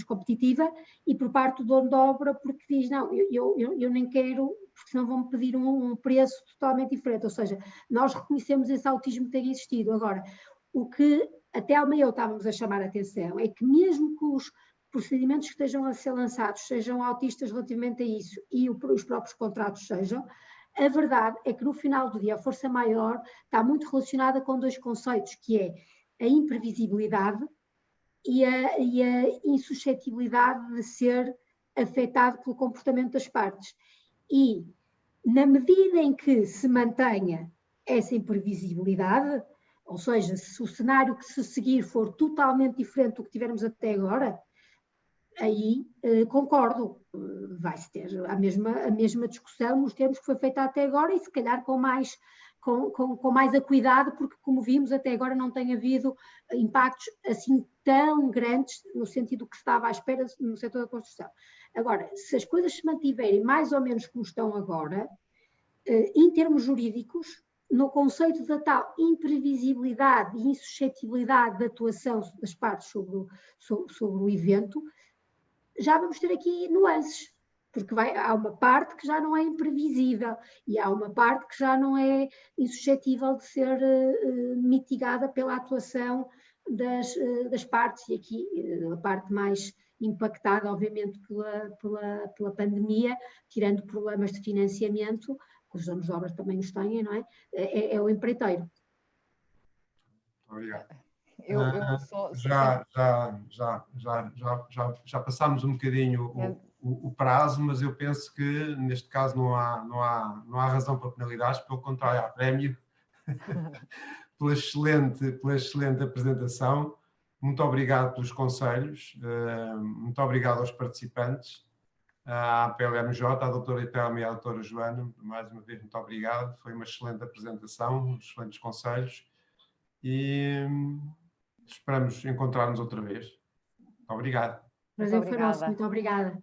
competitiva, e por parte do dono de obra porque diz, não, eu nem quero, porque senão vão-me pedir um preço totalmente diferente. Ou seja, nós reconhecemos esse autismo que tem existido. Agora, o que até ao meio estávamos a chamar a atenção é que mesmo que os procedimentos que estejam a ser lançados sejam autistas relativamente a isso e os próprios contratos sejam, a verdade é que no final do dia a força maior está muito relacionada com dois conceitos, que é a imprevisibilidade e a insuscetibilidade de ser afetado pelo comportamento das partes. E na medida em que se mantenha essa imprevisibilidade, ou seja, se o cenário que se seguir for totalmente diferente do que tivemos até agora, aí concordo, vai-se ter a mesma discussão nos termos que foi feita até agora e se calhar com mais acuidado, porque como vimos até agora não tem havido impactos assim tão grandes no sentido que se estava à espera no setor da construção. Agora, se as coisas se mantiverem mais ou menos como estão agora, em termos jurídicos, no conceito da tal imprevisibilidade e insuscetibilidade da atuação das partes sobre o evento, já vamos ter aqui nuances, porque há uma parte que já não é imprevisível e há uma parte que já não é insuscetível de ser mitigada pela atuação das partes, e aqui a parte mais impactada, obviamente, pela pandemia, tirando problemas de financiamento, que os donos de obras também os têm, não é? É o empreiteiro. Obrigado. Eu Já passámos um bocadinho o prazo, mas eu penso que neste caso não há razão para penalidades, pelo contrário, há prémio pela excelente apresentação. Muito obrigado pelos conselhos, muito obrigado aos participantes, à PLMJ, à doutora Itelma e à doutora Joana, mais uma vez muito obrigado, foi uma excelente apresentação, excelentes conselhos e esperamos encontrar-nos outra vez. Obrigado. Prazer foi nosso, muito obrigada.